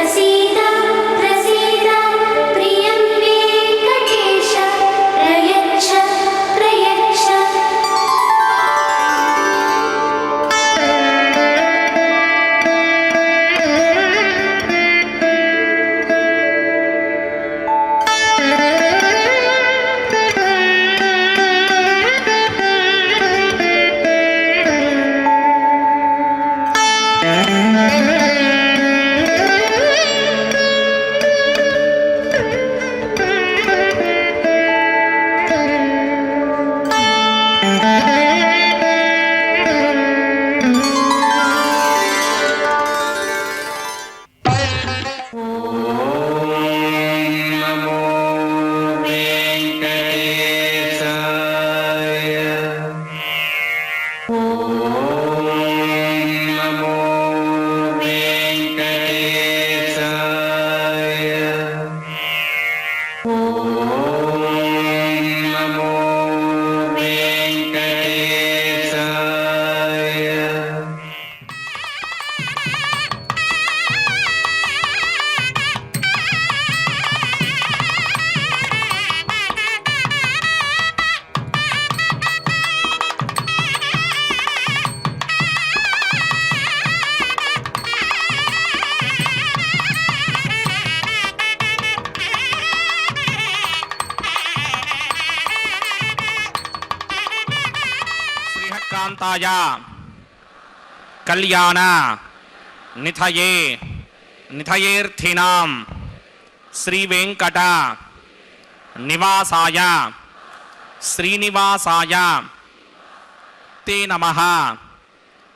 प्रसीद प्रसीद प्रियं वेङ्कटेश విఘ్నోపశాంతాయ కళ్యాణ నిథయే నిథయేర్థినాం శ్రీ వెంకట నివాసాయ శ్రీనివాసాయ తే నమః.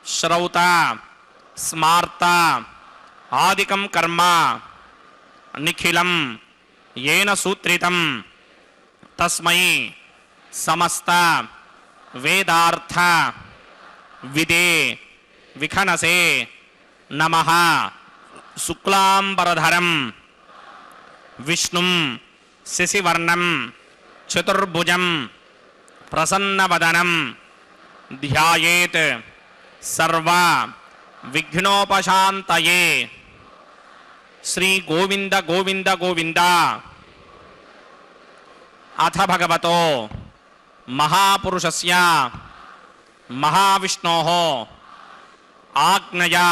శ్రౌత స్మార్త ఆదికం కర్మ నిఖిలం येन सूत्रितं तस्मै समस्त वेदार्थ विदे विखनसे नमः. शुक्लांबरधरं विष्णुं शशिवर्णं चतुर्भुजं प्रसन्नवदनं ध्यायेत् सर्व विघ्नोपशान्तये. श्री गोविंद गोविंद गोविंद. अथ भगवतो महापुरुषस्य महाविष्णोः आज्ञया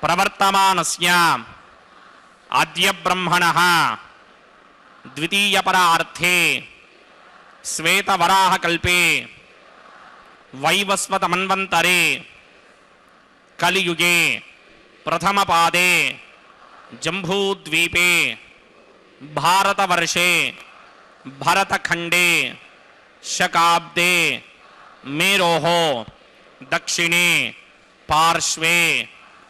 प्रवर्तमानस्य अद्य ब्रह्मणः द्वितीयपरार्थे श्वेतवराहकल्पे वैवस्वतमन्वन्तरे कलियुगे प्रथमपादे जम्बूद्वीपे भारतवर्षे भरतखंडे शकाब्दे मेरोः दक्षिणे पार्श्वे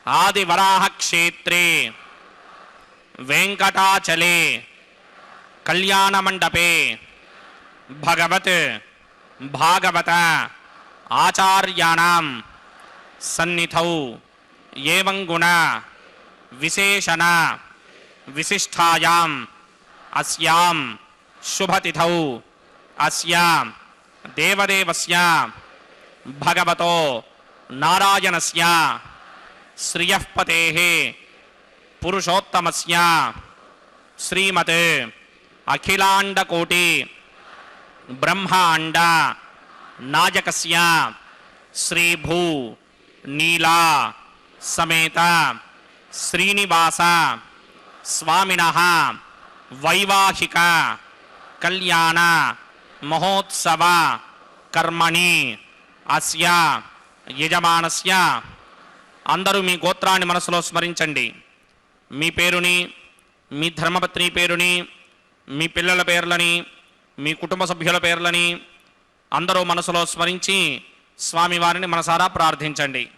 आदिवराह क्षेत्रे वेंकटाचले कल्याणमंडपे भगवत भागवत आचार्याणां सन्निधौ एवं गुण विशेषण विशिष्टायाम् अस्यां शुभतिथौ अस्यां देवदेवस्य भगवतो नारायणस्य श्रियःपतेः पुरुषोत्तमस्य श्रीमत् अखिलाण्डकोटि ब्रह्माण्ड नायकस्य श्रीभू नीला समेत श्रीनिवास स्वामिनः वैवाहिक कल्याण महोत्सव कर्मणि अस्य यजमानस्य అందరూ మీ గోత్రాన్ని మనసులో స్మరించండి. మీ పేరుని, మీ ధర్మపత్ని పేరుని, మీ పిల్లల పేర్లని, మీ కుటుంబ సభ్యుల పేర్లని అందరూ మనసులో స్మరించి స్వామివారిని మనసారా ప్రార్థించండి.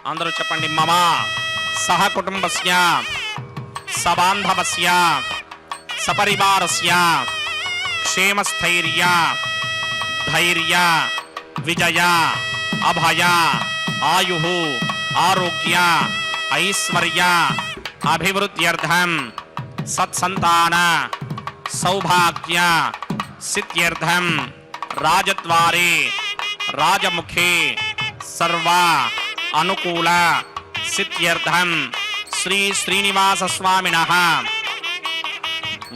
అందరూ చెప్పండి. మమ సహ కుటుంబస్య సబాంధవస్య సపరివారస్య క్షేమస్థైర్య ధైర్య విజయ అభయ ఆయుః ఆరోగ్య ఐశ్వర్య అభివృద్ధ్యర్థం సత్సంతాన సౌభాగ్య సిద్ధ్యర్థం రాజద్వారే రాజముఖే సర్వ अनुकूल सिद्ध्यर्थं श्री श्रीनिवास स्वामिनः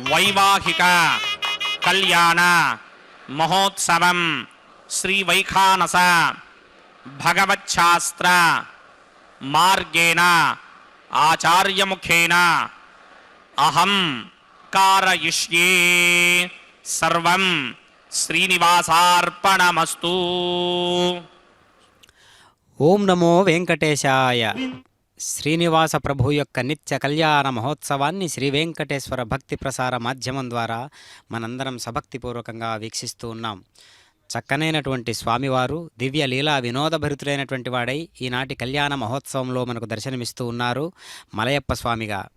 वैवाहिक कल्याण महोत्सवं श्री वैखानस भगवच्छास्त्र मार्गेण आचार्यमुखेन अहं कारयिष्ये. सर्वं श्रीनिवासार्पणमस्तु. ఓం నమో వెంకటేశాయ. శ్రీనివాస ప్రభు యొక్క నిత్య కళ్యాణ మహోత్సవాన్ని శ్రీ వెంకటేశ్వర భక్తి ప్రసార మాధ్యమం ద్వారా మనందరం సభక్తిపూర్వకంగా వీక్షిస్తూ ఉన్నాం. చక్కనైనటువంటి స్వామివారు దివ్య లీలా వినోదభరితుడైనటువంటి వాడై ఈనాటి కళ్యాణ మహోత్సవంలో మనకు దర్శనమిస్తూ ఉన్నారు మలయప్ప స్వామిగా.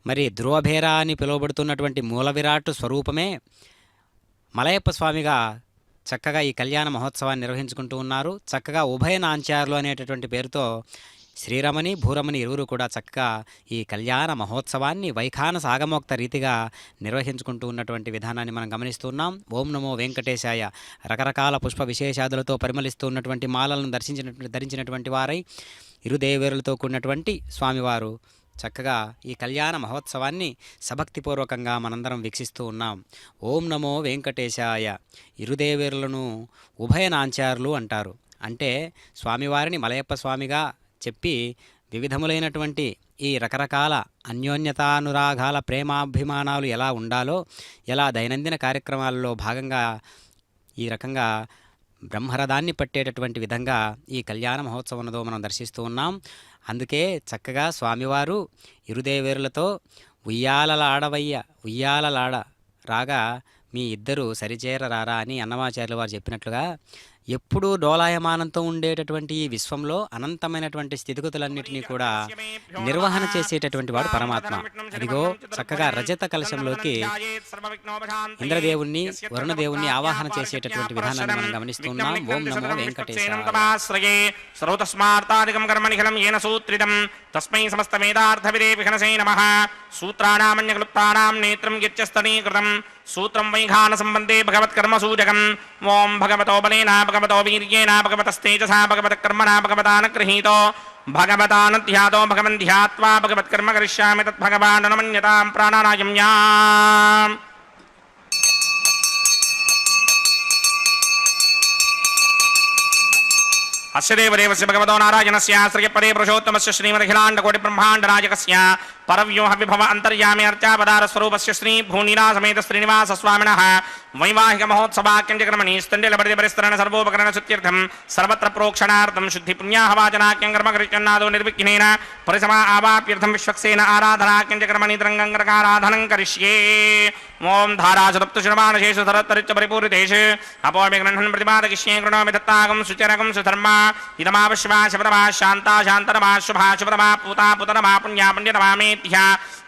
మరి ధ్రువభేర అని పిలువబడుతున్నటువంటి మూల విరాట్ స్వరూపమే మలయప్ప స్వామిగా చక్కగా ఈ కళ్యాణ మహోత్సవాన్ని నిర్వహించుకుంటూ ఉన్నారు. చక్కగా ఉభయ నాంచారులు అనేటటువంటి పేరుతో శ్రీరమణి భూరమణి ఇరువురు కూడా చక్కగా ఈ కళ్యాణ మహోత్సవాన్ని వైఖానస ఆగమోక్త రీతిగా నిర్వహించుకుంటూ ఉన్నటువంటి విధానాన్ని మనం గమనిస్తున్నాం. ఓం నమో వెంకటేశాయ. రకరకాల పుష్ప విశేషాదులతో పరిమళిస్తూ ఉన్నటువంటి మాలలను ధరించినటువంటి వారై ఇరుదేవేరులతో కూడినటువంటి స్వామివారు చక్కగా ఈ కళ్యాణ మహోత్సవాన్ని సభక్తిపూర్వకంగా మనందరం వీక్షిస్తూ ఉన్నాం. ఓం నమో వెంకటేశాయ. ఇరుదేవేరులను ఉభయ నాంచారులు అంటారు. అంటే స్వామివారిని మలయప్ప స్వామిగా చెప్పి వివిధములైనటువంటి ఈ రకరకాల అన్యోన్యతానురాగాల ప్రేమాభిమానాలు ఎలా ఉండాలో, ఎలా దైనందిన కార్యక్రమాలలో భాగంగా ఈ రకంగా బ్రహ్మరథాన్ని పట్టేటటువంటి విధంగా ఈ కళ్యాణ మహోత్సవం ఉన్నదో మనం దర్శిస్తూ ఉన్నాం. అందుకే చక్కగా స్వామివారు ఇరుదేవేరులతో ఉయ్యాలలాడవయ్య ఉయ్యాలలాడ రాగా మీ ఇద్దరు సరిచేరరారా అని అన్నమాచార్యుల వారు చెప్పినట్లుగా ఎప్పుడూ డోలాయమానంతో ఉండేటటువంటి ఈ విశ్వంలో అనంతమైనటువంటి స్థితిగతులన్నిటినీ కూడా నిర్వహణ చేసేటటువంటి వాడు పరమాత్మ. అదిగో చక్కగా రజత కలశంలోకి ఇంద్రదేవుణ్ణి వరుణదేవుణ్ణి ఆవాహన చేసేటటువంటి విధానాన్ని మనం గమనిస్తున్నాం. ఓం నమో వెంకటేశాయ. సర్వతస్మార్థాదికం కర్మనిఖిలం ఏన సూత్రితం తస్మై సమస్తవేదార్థవిదే విఘ్నసే నమః. సూత్రాణామన్యక్లుప్తానాం నేత్రం యచ్చస్తనీకృతం సూత్రం వైఘాన సంబంధే భగవత్కర్మ సూచకం. ఓం భగవతో బలేన భగవతో వీర్యేణ భగవతస్తేజసా భగవత్కర్మణా భగవతానగృహీతో భగవతానధ్యాతో భగవన్ ధ్యాత్వా భగవత్కర్మ కరిష్యామి తద్భగవానమన్యతాం ప్రాణానాయమ్యా. అస్య దేవదేవస్య భగవతో నారాయణస్య శ్రీపదే పురుషోత్తమస్య శ్రీమదఖిలాండకోటి బ్రహ్మాండనాయకస్య పరవ్యూహ విభవ అంతర్యామి అర్చావతార స్వరూపస్య శ్రీ భూనీలా సమేత శ్రీనివాస స్వామినః వైవాహిక మహోత్సవాక్యంచక్రమణి స్థండిలపరిపరిస్తరణ సర్వోపకరణ శుద్ధ్యర్థం సర్వత్ర ప్రోక్షణార్థం శుద్ధి పుణ్యాహవాచనాక్యం కర్మకరిచన్నాదో నిర్విఘ్నేన పరిసమా ఆవాప్యర్థం విశ్వక్సేన ఆరాధనాక్యంచక్రమణి త్రంగంగరకారాధనం కరిష్యే. ఓం ధారాశతప్తుశురమానశేషు సరత్తరిచ్చ పరిపూరితేషు అపోమిగ్రహణం ప్రతిపాదకిష్యే కృణోమి దత్తాగం సుచరకం సుధర్మా ఇదమావశివా శివతమా శాంతా శాంతరమా శుభా శుభతమా పూతా పుతరమా పుణ్యా పుణ్యతమా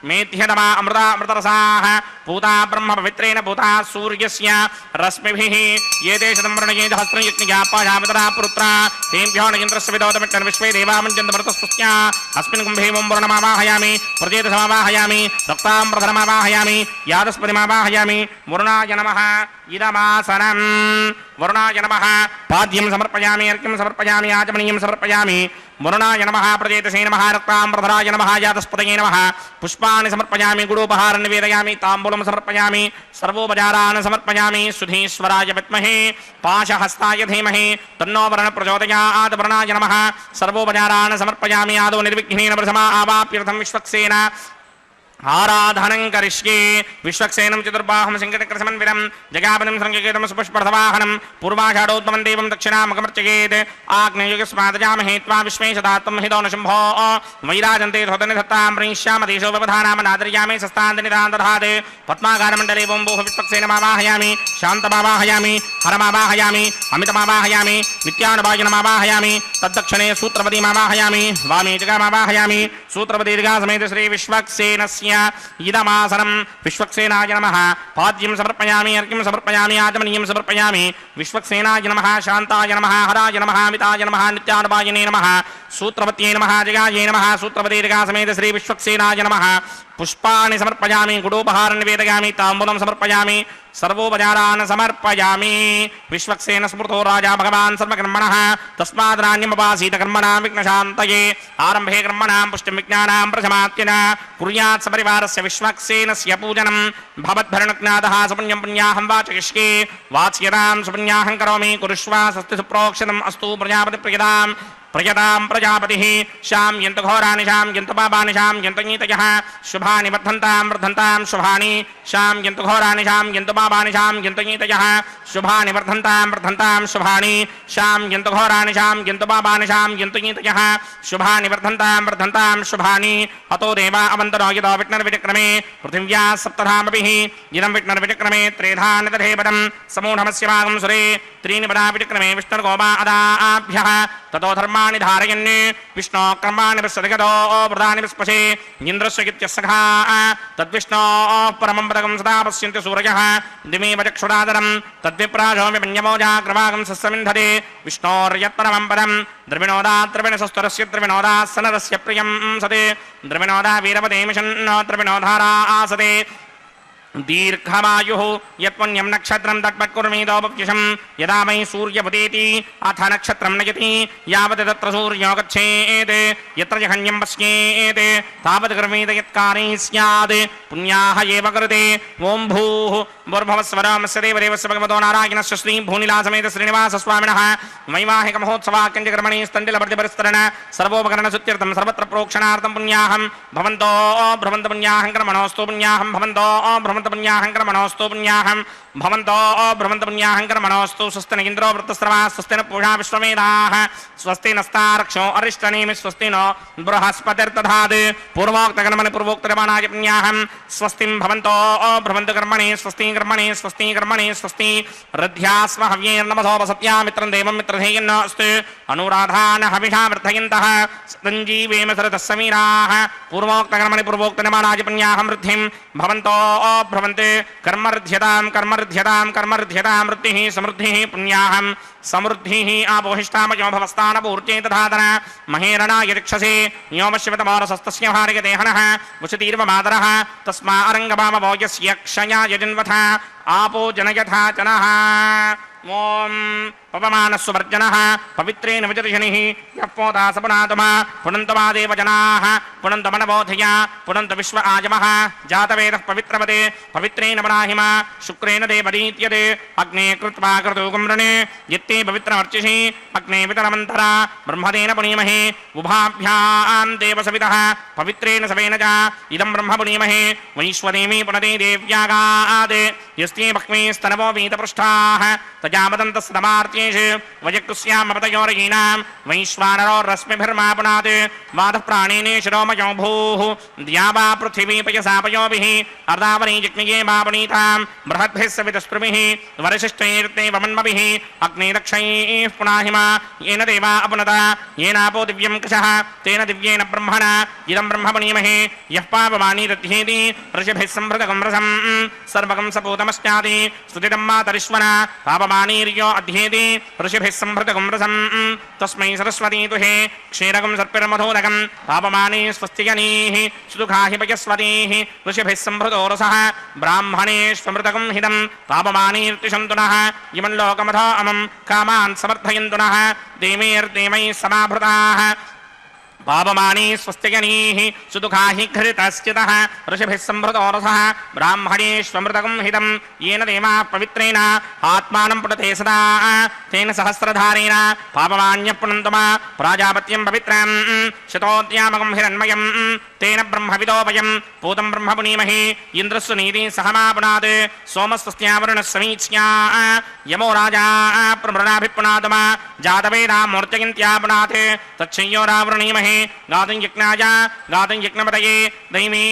మేధ్యతమా అమృతా అమృతరసాః పూతా బ్రహ్మ పవిత్రేణ పూతా సూర్యస్య రశ్మిభిః ఏతే శతం వర్ణయే సహస్రం యజ్ఞయా పాశామితరా పురుత్రా తేభ్యో నయంత్రస్య విదోతమిట్టన్ విశ్వే దేవామంచంతమృతస్తుస్య అస్మిన్ కుంభే ఓం వరుణమావాహయామి ప్రజేతసమావాహయామి రక్తాంబరధరమావాహయామి యాదస్పతిమావాహయామి వరుణాయ నమః ఇదమాసనం. వరుణాయ నమః పాద్యం సమర్పయామి అర్ఘ్యం సమర్పయామి ఆచమనీయం సమర్పయామి. వరుణాయ నమః ప్రజేతసే నమః రక్తాంబరధరాయ నమః యాదస్పతయే నమః పుష్పాన్ని సమర్పయామి గుడోపహారం నివేదయామి తాంబూలం సమర్పయామి సర్వోపచారాన్ సమర్పయామి. సుధీశ్వరాయ విద్మహే పాశహస్తాయ ధీమహి తన్నో వరుణ ప్రచోదయాత్. వరుణాయ నమః సర్వోపచారాన్ సమర్పయామి ఆదో నిర్విఘ్నేన ప్రథమా ఆవాప్యర్థం విశ్వక్సేన ఆరాధనం కరిష్యే. విశ్వక్సేనం చతుర్బాహం శంకటకృసమన్వితం జగాపనం సంకేతం సుపుష్పర్ధవాహనం పూర్వాషాఢోత్తమం దేవం దక్షిణామకమర్చయేత్. ఆగ్నేయుగస్మాదజామహే త్వా విశ్వేశదాత్తం హిదో న శంభో వైరాజంతే ధోతని దత్తాం ప్రణిష్యామదేశో వ్యవధానామనాదర్యామి సస్తాంతనిదాంతధాత్. పద్మాకారమండలే ఓం భూః విశ్వక్సేనమావాహయామి శాంతమావాహయామి హరమావాహయామి అమితమావాహయామి నిత్యానుభాజనమావాహయామి. తద్దక్షిణే సూత్రపదీమావాహయామి వామే జగామావాహయామి. సూత్రపదీర్ఘా సమేత శ్రీ విశ్వక్సేనస్య ఇదమాసనం. విశ్వక్సేనాయ నమః పాద్యం సమర్పయామి అర్ఘ్యం సమర్పయామి ఆచమనీయం సమర్పయామి. విశ్వక్సేనాయ నమః శాంతాయ నమః హరాయ నమః అమితాయ నమః నిత్యానుభాయనే నమః. సూత్రపత్యే నమః జగాయే నమః. సూత్రపదీర్ఘా సమేత శ్రీ విశ్వక్సేనాయ నమః. పుష్పాన్ని సమర్పయామి గుడోపహారం నివేదయామి తాంబూలం సమర్పయామి సర్వోపచారాన్ సమర్పయామి. విశ్వక్సేన స్మృతో రాజా భగవాన్ సర్వకర్మణః తస్మాదనాన్యముపాసీత కర్మణాం విఘ్నశాంతయే. ఆరంభే కర్మణాం పుష్టిం విజ్ఞానాం ప్రశమాత్యన కుర్యాత్ సపరివారస్య విశ్వక్సేనస్య పూజనం భవద్భరణజ్ఞాతః సుపుణ్యం పుణ్యాహం వాచయిష్యే. వాచ్యతాం సుపుణ్యాహం కరోమి కురుష్వా స్వస్తి సుప్రోక్షితం అస్తు ప్రజాపతి ప్రియతాం ప్రజతాం ప్రజాపతిః. శాం యంతు ఘోరాని శాం యంతు పాపాని శాం యంతు నీతయః శుభాని వర్ధంతాం వర్ధంతాం శుభాని. శాం యంతు ఘోరాని శాం యంతు పాపాని శాం యంతు నీతయః శుభాని వర్ధంతాం వర్ధంతాం శుభాని. శాం యంతు ఘోరాని శాం యంతు పాపాని శాం యంతు నీతయః శుభాని వర్ధంతాం వర్ధంతాం శుభాని. అతో దేవా అవంతరో యదో విఘ్నర్విచక్రమే పృథివ్యా సప్తధామభిః ఇదం విఘ్నర్విచక్రమే త్రేధానిదధేపదం సమూఢమస్య భాగం సురే త్రీణి పదా విచక్రమే విష్ణుర్గోపా అదాభ్యః. తతో ధర్మాణి ధారయన్ విష్ణో కర్మాణి విశ్వదిగతో వృధాని విస్పశే. ఇంద్రస్య గిత్యస్సఖా తద్విష్ణో పరమం పదకం సదా పశ్యంతి సూరయః దిమే వచక్షురాదరం తద్విప్రాజో విమన్యమోజాగ్రవాగం సస్సమింధతే. విష్ణోర్యత్పరమం పదం ద్రవిణోదా ద్రవిణసస్తరస్య ద్రవిణోదా సనరస్య ప్రియం సతే. ద్రవిణోదా వీరపదే మిషన్నో ద్రవిణోధారా ఆసతే. दीर्घमायुः यत्पुण्यं नक्षत्रं तत्पत्कुर्मीदोपव्यशं यदा वै सूर्यमुदेति अथ नक्षत्रं नयति यावत् तत्र सूर्यो गच्छेत् यत्र जहन्यं पश्येत् तावत् कर्मेत यत्कारे स्यात् पुण्याः एव कृते ॐ भूः भूर्भुवस्वरमस्य देवदेवस्य भगवतो नारायणस्य श्री भूनिलासमेत श्रीनिवासस्वामिनः वैवाहिकमहोत्सवाक्यञ्चकर्मणि स्तण्डिलवर्तिपरिस्तरण सर्वोपकरणसुत्यर्थं सर्वत्र प्रोक्षणार्थं पुण्याहं भवन्तो भ्रमन्त पुण्याहं कर्मणोऽस्तु पुण्याहं भवन्तो भ्रमन्त पुण्याहं कर्मणोऽस्तु पुण्याहं भवन्तो भ्रमन्त पुण्याहं कर्मणोऽस्तु स्वस्ति न इन्द्रो वृत्तस्रवा स्वस्ति न पूषा विश्वमेधाः स्वस्ति नस्तार्क्ष्यो अरिष्टनेमि स्वस्ति नो बृहस्पतिर्दधात् पूर्वोक्तकर्मणि पूर्वोक्तकर्मणाय पुण्याहं स्वस्तिं भवन्तो भ्रमन्तु कर्मणि स्वस्ति कर्मणि स्वस्ति कर्मणि स्वस्ति रध्यास्व हव्यैर्नमसोपसत्या मित्रं देवं मित्रधेयन्नोऽस्तु अनुराधान हविषा वर्धयन्तः सञ्जीवेम सरतः समीराः पूर्वोक्तकर्मणि पूर्वोक्तकर्मणाय पुण्याहं वृद्धिं भवन्तो भ्रमन्ते कर्मर्ध्यतां कर्मर्ध्यतां कर्मर्ध्यतां वृद्धिः समृद्धिः पुण्याहं समृद्धिः आपोहिष्टामयो भवस्तानपूर्चे तथातन महेरणाय दिक्षसे योमशिवतमोरसस्तस्य भार्यदेहनः वसतीर्वमातरः तस्मा अरङ्गभामवो यस्य क्षयाय जन्वथ आपो जनयथा जनः ॐ पवमानस्ववर्जनः पवित्रेण विजर्षणिः यः पोता सपुनातमा पुनन्तमादेव जनाः पुनन्तमनबोधया पुनन्त विश्व आजमः जातवेदः पवित्रवते पवित्रेण वराहिमा शुक्रेण देवरीत्यते अग्ने कृत्वा क्रतुकुम्रणे यत्ते पवित्रमर्चिषि अग्ने वितरमन्तरा ब्रह्मदेन पुनीमहे उभाभ्यां देवसवितः पवित्रेण सवेन च इदं ब्रह्म पुनीमहे वैश्वदेवी पुनते देव्यागात् यस्ते भक्मे स्तनवो वीतपृष्ठाः तजामदन्तस्तमार्त्येषु वजक्तुस्यामपतयोरयीनां वैश्वानरो रश्मिभिर्मापुनात् वादः प्राणेने शिरोमयो भूः द्यावा पृथिवी पयसापयोभिः अर्धावनी जिग्निये मापुनीतां बृहद्भिः सवितस्पृभिः वरशिष्टैर्ते वमन्मभिः अग्ने दक्षैः पुनाहिमा येन देवा अपुनता येनापो दिव्यं कषः तेन दिव्येन ब्रह्मणा इदं ब्रह्म पुनीमहे यः पापमानी दध्येति ऋषिभिः संभृतकं रसं सर्वकं सपूतमश्चाति स्तुतितं मातरिश्वना पापमानीर्यो अध्येति ऋषिभिः संभृतकं रसं तस्मै सरस्वती तुहे क्षीरकं सर्पिर्मधोदकं पापमानी स्वस्तिजनीः सुदुःखा हि पयस्वतीः ऋषिभिः संभृतो रसः ब्राह्मणेष्वमृतकं हितं पापमानीर्तिशन्तु नः इमं लोकमथो अमं कामान् समर्थयन्तु नः देवैर्देवैः समाभृताः पापमानी स्वस्तिजनीः सुदुःखा हि घृतश्चितः ऋषिभिः संभृतो रसः ब्राह्मणेष्वमृतकं हितं येन देवाः पवित्रेण आत्मानं पुनते सदा तेन सहस्रधारेण पापमान्यः पुनन्तु मा प्राजापत्यं पवित्रं शतोद्यामकं हिरण्मयं तेन ब्रह्मविदो वयं पूतं ब्रह्म पुनीमहे इन्द्रस्य नीतिः सहमापुनात् सोमस्वस्त्यावरुणः समीच्या यमो राजा प्रमृणाभिपुनात् मा जातवेदा मूर्तयन्त्यापुनात् तच्छय्योरावृणीमहे गातुं यज्ञाय गातुं यज्ञपतये दैवी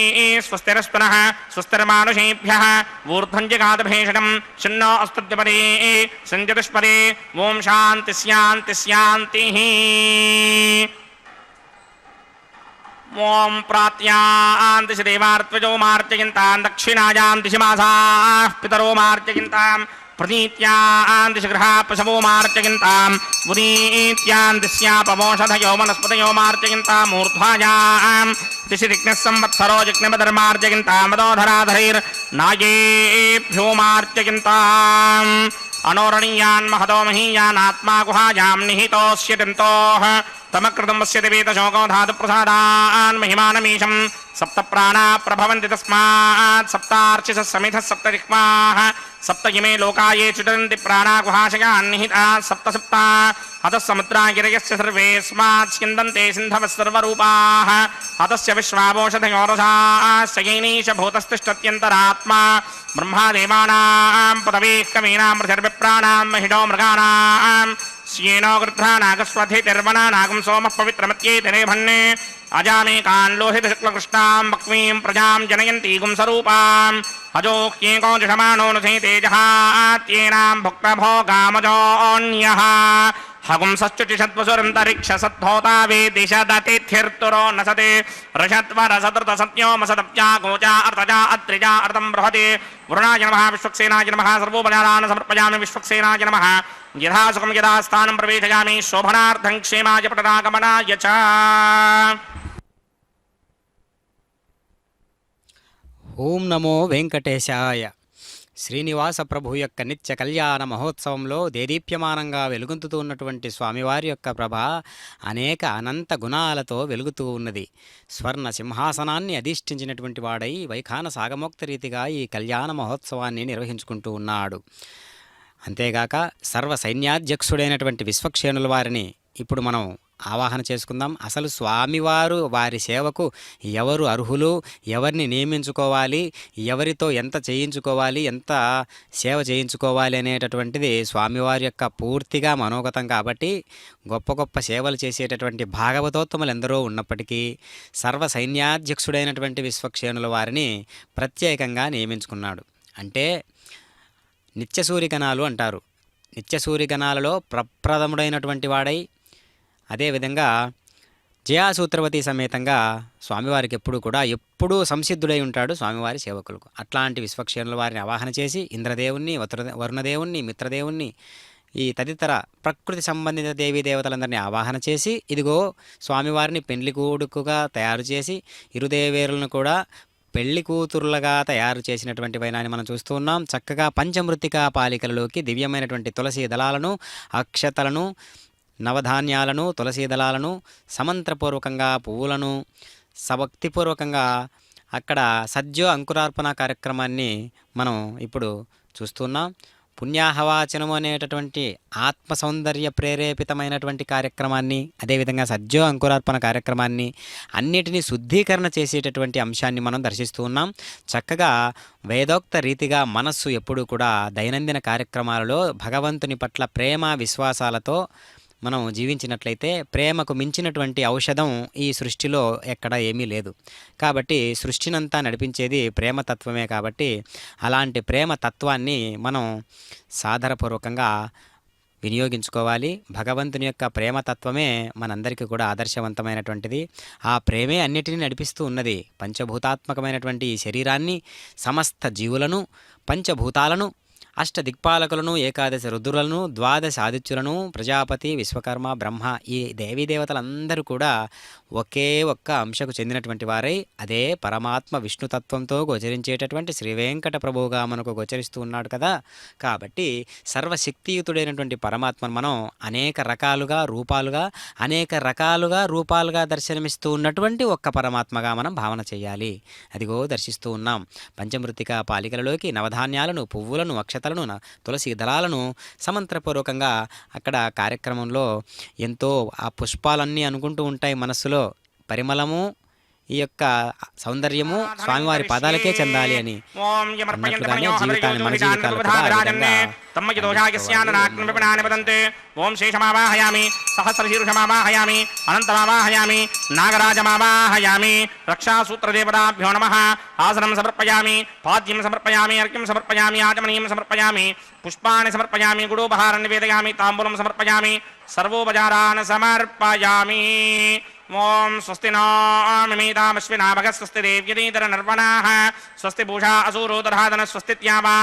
स्वस्तिरस्तुनः स्वस्तिर्मानुषेभ्यः ऊर्ध्वं जगातभेषणं शन्नो अस्तुद्यपदे सञ्जतुष्पदे ॐ शान्ति शान्ति शान्तिः ॐ प्रात्यान्तिषि देवार्त्वजो मार्जयन्तां दक्षिणायां दिशि मासाः पितरो मार्जयन्तां प्रतीत्यां दिशि गृहा पशवो मार्जयन्तां उदीत्यां दिश्यापमोषधयो वनस्पतयो मार्जयन्तां मूर्ध्वायां दिशि दिग्नः संवत्सरो जिग्नपदर्मार्जयन्तां मदोधराधैर्नायेभ्यो मार्जयन्ताम् अनोरणीयान् महतो महीयानात्मा गुहायां निहितोऽस्य दन्तोः तमकृतं वस्य दिवेतशोको धातुप्रसादान् महिमानमीशं सप्त प्राणा प्रभवन्ति तस्मात् सप्तार्चिषः समिधः सप्तजिह्वाः सप्त इमे लोकाये चुटन्ति प्राणा गुहाशयान् निहिताः सप्त सप्ता हतः समुद्रा गिरयस्य सर्वेऽस्मात् स्यन्दन्ते सिन्धवः सर्वरूपाः हतस्य विश्वावोषधयो रसाश्च येनैष भूतस्तिष्ठत्यन्तरात्मा ब्रह्मादेवानां पदवीः कवीनां पृथिर्विप्राणां महिषो मृगाणां श्येनो गृध्रा नागस्वधितिर्वना नागं सोमः पवित्रमत्येतिरेभन्ने अजामेकान् लोहितशुक्लकृष्णां भक्मीं प्रजां जनयन्तीगुं स्वरूपाम् अजोह्येको जुषमाणो नुसे तेजहात्येनां भुक्तभोगामजोऽन्यः हगुंसश्चुचिषद्वसुरन्तरिक्षसद्धोता वेदिशदतिथिर्तुरो नसते ऋषद्वरसदृतसत्योमसदप्या गोचा अर्तजा अत्रिजा अर्तं बृहते वरुणाय नमः विश्वक्सेनाय नमः सर्वोपचारान् समर्पयामि विश्वक्सेनाय नमः यथा सुखं यथा स्थानं प्रवेशयामि शोभनार्थं क्षेमाय पटनागमनाय च ఓం నమో వెంకటేశాయ. శ్రీనివాస ప్రభు యొక్క నిత్య కళ్యాణ మహోత్సవంలో దేదీప్యమానంగా వెలుగొందుతూ ఉన్నటువంటి స్వామివారి యొక్క ప్రభ అనేక అనంత గుణాలతో వెలుగుతూ ఉన్నది. స్వర్ణ సింహాసనాన్ని అధిష్ఠించినటువంటి వాడై వైఖాన సాగమోక్త రీతిగా ఈ కళ్యాణ మహోత్సవాన్ని నిర్వహించుకుంటూ ఉన్నాడు. అంతేగాక సర్వ సైన్యాధ్యక్షుడైనటువంటి విశ్వక్షేణుల వారిని ఇప్పుడు మనం ఆవాహన చేసుకుందాం. అసలు స్వామివారు వారి సేవకు ఎవరు అర్హులు, ఎవరిని నియమించుకోవాలి, ఎవరితో ఎంత చేయించుకోవాలి, ఎంత సేవ చేయించుకోవాలి అనేటటువంటిది స్వామివారి యొక్క పూర్తిగా మనోగతం. కాబట్టి గొప్ప గొప్ప సేవలు చేసేటటువంటి భాగవతోత్తములు ఎందరో ఉన్నప్పటికీ సర్వ సైన్యాధ్యక్షుడైనటువంటి విశ్వక్షేణుల వారిని ప్రత్యేకంగా నియమించుకున్నాడు. అంటే నిత్యసూరిగణాలు అంటారు. నిత్యసూరిగణాలలో ప్రప్రథముడైనటువంటి వాడై అదేవిధంగా జయాసూత్రవతి సమేతంగా స్వామివారికి ఎప్పుడూ సంసిద్ధుడై ఉంటాడు స్వామివారి సేవకులకు. అట్లాంటి విశ్వక్షేణుల వారిని ఆవాహన చేసి ఇంద్రదేవుణ్ణి, వరుణదేవుణ్ణి, మిత్రదేవుణ్ణి, ఈ తదితర ప్రకృతి సంబంధిత దేవీ దేవతలందరినీ ఆవాహన చేసి ఇదిగో స్వామివారిని పెండ్లి కొడుకుగా తయారు చేసి ఇరుదేవేరులను కూడా పెళ్లి కూతురులుగా తయారు చేసినటువంటి వైనాన్ని మనం చూస్తూ ఉన్నాం. చక్కగా పంచమృతికా పాలికలలోకి దివ్యమైనటువంటి తులసి దళాలను, అక్షతలను, నవధాన్యాలను, తులసీ దళాలను, సమంత్రపూర్వకంగా పువ్వులను, సభక్తిపూర్వకంగా అక్కడ సద్యో అంకురార్పణ కార్యక్రమాన్ని మనం ఇప్పుడు చూస్తున్నాం. పుణ్యాహవాచనము అనేటటువంటి ఆత్మ సౌందర్య ప్రేరేపితమైనటువంటి కార్యక్రమాన్ని, అదేవిధంగా సద్యో అంకురార్పణ కార్యక్రమాన్ని, అన్నిటినీ శుద్ధీకరణ చేసేటటువంటి అంశాన్ని మనం దర్శిస్తూ ఉన్నాం. చక్కగా వేదోక్త రీతిగా మనస్సు ఎప్పుడూ కూడా దైనందిన కార్యక్రమాలలో భగవంతుని పట్ల ప్రేమ విశ్వాసాలతో మనం జీవించినట్లయితే ప్రేమకు మించినటువంటి ఔషధం ఈ సృష్టిలో ఎక్కడ ఏమీ లేదు. కాబట్టి సృష్టినంతా నడిపించేది ప్రేమతత్వమే. కాబట్టి అలాంటి ప్రేమతత్వాన్ని మనం సాధరపూర్వకంగా వినియోగించుకోవాలి. భగవంతుని యొక్క ప్రేమతత్వమే మనందరికీ కూడా ఆదర్శవంతమైనటువంటిది. ఆ ప్రేమే అన్నిటినీ నడిపిస్తూ ఉన్నది. పంచభూతాత్మకమైనటువంటి ఈ శరీరాన్ని, సమస్త జీవులను, పంచభూతాలను, అష్టదిక్పాలకులను, ఏకాదశి రుద్రులను, ద్వాదశ ఆదిత్యులను, ప్రజాపతి, విశ్వకర్మ, బ్రహ్మ, ఈ దేవీ దేవతలందరూ కూడా ఒకే ఒక్క అంశకు చెందినటువంటి వారై అదే పరమాత్మ విష్ణుతత్వంతో గోచరించేటటువంటి శ్రీవేంకట ప్రభువుగా మనకు గోచరిస్తూ ఉన్నాడు కదా. కాబట్టి సర్వశక్తియుతుడైనటువంటి పరమాత్మను మనం అనేక రకాలుగా రూపాలుగా దర్శనమిస్తూ ఉన్నటువంటి ఒక్క పరమాత్మగా మనం భావన చేయాలి. అదిగో దర్శిస్తూ ఉన్నాం. పంచమృతిక పాలికలలోకి నవధాన్యాలను, పువ్వులను, అక్షతలను, తులసి దళాలను సమంత్రపూర్వకంగా అక్కడ కార్యక్రమంలో ఎంతో ఆ పుష్పాలన్నీ అనుకుంటూ ఉంటాయి మనస్సులో. పరిమళము, ఈ యొక్క సౌందర్యము స్వామివారి పాదాలకే చెందాలి అని అన్నట్లుగానే జీవితాన్ని, మన జీవితాలు కూడా ఆ విధంగా ఓం శేషమావాహయామి, సహస్రశీర్షమావాహయామి, అనంతమావాహయామి, నాగరాజమావాహయామి, రక్షాసూత్రదేవతాభ్యో నమః. ఆసనం సమర్పయామి, పాద్యం సమర్పయామి, అర్ఘ్యం సమర్పయామి, ఆచమనీయం సమర్పయామి, పుష్పాన్ని సమర్పయామి, గుడోపహారం నివేదయామి, తాంబూలం సమర్పయామి, సర్వోపచారాన్ సమర్పయామి. ఓం స్వస్తి నో మిమీతామశ్వినా భగ స్వస్తి దేవ్యదీతర నర్వణాః స్వస్తి పూషా అసూరోదరాధన స్వస్తి త్యావా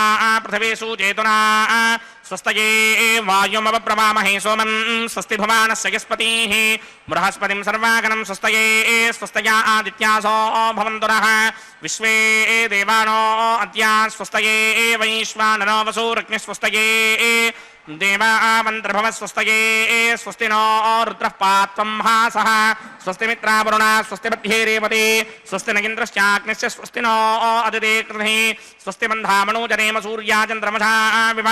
పృథివీషు చేతునా స్వస్తయే వాయుమవప్రవామహే సోమం స్వస్తి భువానస్య యస్పతిః బృహస్పతిం సర్వాగణం స్వస్తయే స్వస్తయా ఆదిత్యాసో భవంతురః విశ్వే దేవానో అద్యా స్వస్తయే వైశ్వానరో వసూరగ్నిః స్వస్తయే దేవామంత్రభవ స్వస్తయే స్వస్తి నో రుద్రః పాత్వం హాసః స్వస్తి మిత్రావరుణా స్వస్తి బధ్యే రేవతి స్వస్తి నగింద్రశ్చాగ్నిశ్చ స్వస్తి నో అదితే కృధిః స్వస్తి బంధామనోజనేమ సూర్యా చంద్రమసా వివ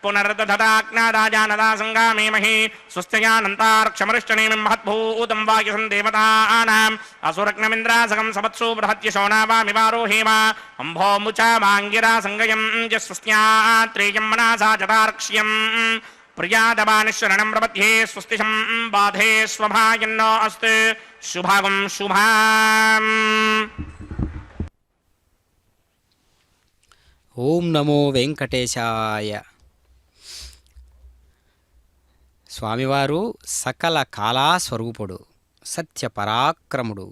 పునర్దధాజ్ఞాదాజానదా సంగామేమహి స్వస్త్యానంతార్క్షమరిష్టనేమిం మహద్భూతం వాయుసం దేవతానాం అసురగ్నమింద్రాసకం సవత్సు బృహత్యశోనావామివారోహేమ అంభోముచా మాంగిరా సంగయం స్వస్త్యాత్రేయం మనసా చతార్క్ష్యం ప్రియాదమానిశరణం ప్రపద్యే స్వస్తిశం బాధే స్వభాయన్నో అస్తు శుభాగం శుభాం. ఓం నమో వెంకటేశాయ. స్వామివారు సకల కాలాస్వరూపుడు, సత్యపరాక్రముడు,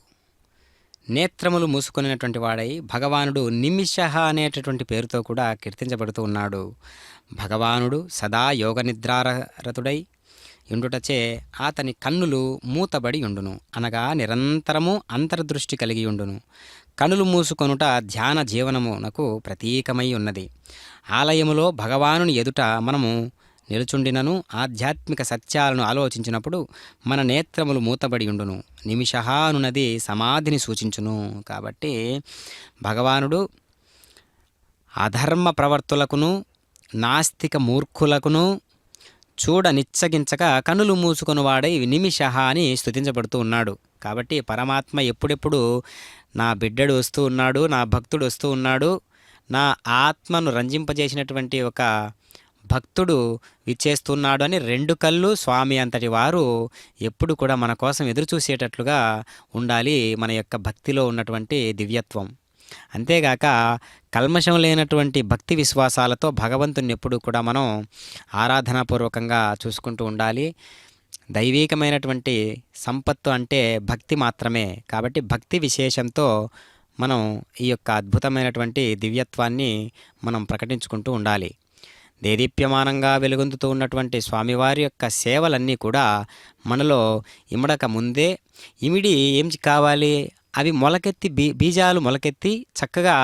నేత్రములు మూసుకునేటువంటి వాడై భగవానుడు నిమిష అనేటటువంటి పేరుతో కూడా కీర్తించబడుతూ ఉన్నాడు. భగవానుడు సదా యోగ నిద్రారతుడై ఉండుటచే అతని కన్నులు మూతబడి ఉండును, అనగా నిరంతరము అంతర్దృష్టి కలిగి ఉండును. కనులు మూసుకొనుట ధ్యాన జీవనమునకు ప్రతీకమై ఉన్నది. ఆలయములో భగవానుని ఎదుట మనము నిలుచుండినను ఆధ్యాత్మిక సత్యాలను ఆలోచించినప్పుడు మన నేత్రములు మూతబడి ఉండును. నిమిషః అనున్నది సమాధిని సూచించును. కాబట్టి భగవానుడు అధర్మ ప్రవర్తులకును నాస్తిక మూర్ఖులకును చూడ నిచ్చగించక కనులు మూసుకొని వాడై నిమిషః అని స్తుతించబడుతూ ఉన్నాడు. కాబట్టి పరమాత్మ ఎప్పుడెప్పుడు నా బిడ్డడు వస్తూ ఉన్నాడు, నా భక్తుడు వస్తూ ఉన్నాడు, నా ఆత్మను రంజింపజేసినటువంటి ఒక భక్తుడు విచ్చేస్తున్నాడు అని రెండు కళ్ళు స్వామి అంతటి వారు ఎప్పుడు కూడా మన కోసం ఎదురు చూసేటట్లుగా ఉండాలి మన యొక్క భక్తిలో ఉన్నటువంటి దివ్యత్వం. అంతేగాక కల్మషం లేనటువంటి భక్తి విశ్వాసాలతో భగవంతుని ఎప్పుడు కూడా మనం ఆరాధనాపూర్వకంగా చూసుకుంటూ ఉండాలి. దైవీకమైనటువంటి సంపత్తు అంటే భక్తి మాత్రమే. కాబట్టి భక్తి విశేషంతో మనం ఈ యొక్క అద్భుతమైనటువంటి దివ్యత్వాన్ని మనం ప్రకటించుకుంటూ ఉండాలి. దేదీప్యమానంగా వెలుగొందుతూ ఉన్నటువంటి స్వామివారి యొక్క సేవలన్నీ కూడా మనలో ఇమడక ముందే ఇమిడి ఏం కావాలి, అవి మొలకెత్తి బీజాలు మొలకెత్తి చక్కగా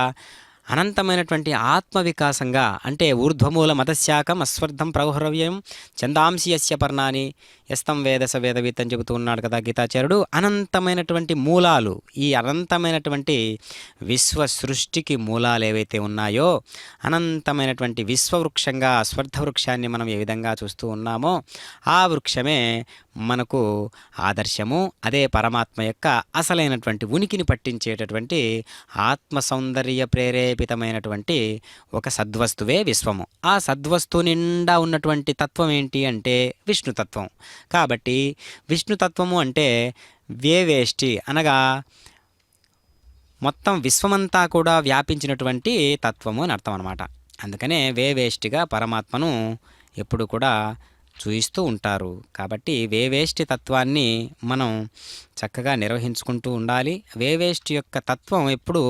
అనంతమైనటువంటి ఆత్మ వికాసంగా, అంటే ఊర్ధ్వమూల మతశాఖం అస్వర్ధం ప్రౌహరవ్యం చందాంసి యస్య పర్ణాని యస్తం వేదస వేదవిత్ అని చెబుతూ ఉన్నాడు కదా గీతాచార్యుడు. అనంతమైనటువంటి మూలాలు, ఈ అనంతమైనటువంటి విశ్వ సృష్టికి మూలాలు ఏవైతే ఉన్నాయో, అనంతమైనటువంటి విశ్వవృక్షంగా స్వర్ధ వృక్షాన్ని మనం ఏ విధంగా చూస్తూ ఉన్నామో ఆ వృక్షమే మనకు ఆదర్శము. అదే పరమాత్మ యొక్క అసలైనటువంటి ఉనికిని పట్టించేటటువంటి ఆత్మ సౌందర్య ప్రేరేపితమైనటువంటి ఒక సద్వస్తువే విశ్వము. ఆ సద్వస్తువు నిండా ఉన్నటువంటి తత్వం ఏంటి అంటే విష్ణుతత్వం. కాబట్టి విష్ణుతత్వము అంటే వేవేష్టి, అనగా మొత్తం విశ్వమంతా కూడా వ్యాపించినటువంటి తత్వము అని అర్థం అన్నమాట. అందుకనే వేవేష్టిగా పరమాత్మను ఎప్పుడు కూడా చూయిస్తూ ఉంటారు. కాబట్టి వేవేష్టి తత్వాన్ని మనం చక్కగా నిర్వహించుకుంటూ ఉండాలి. వేవేష్టి యొక్క తత్వం ఎప్పుడు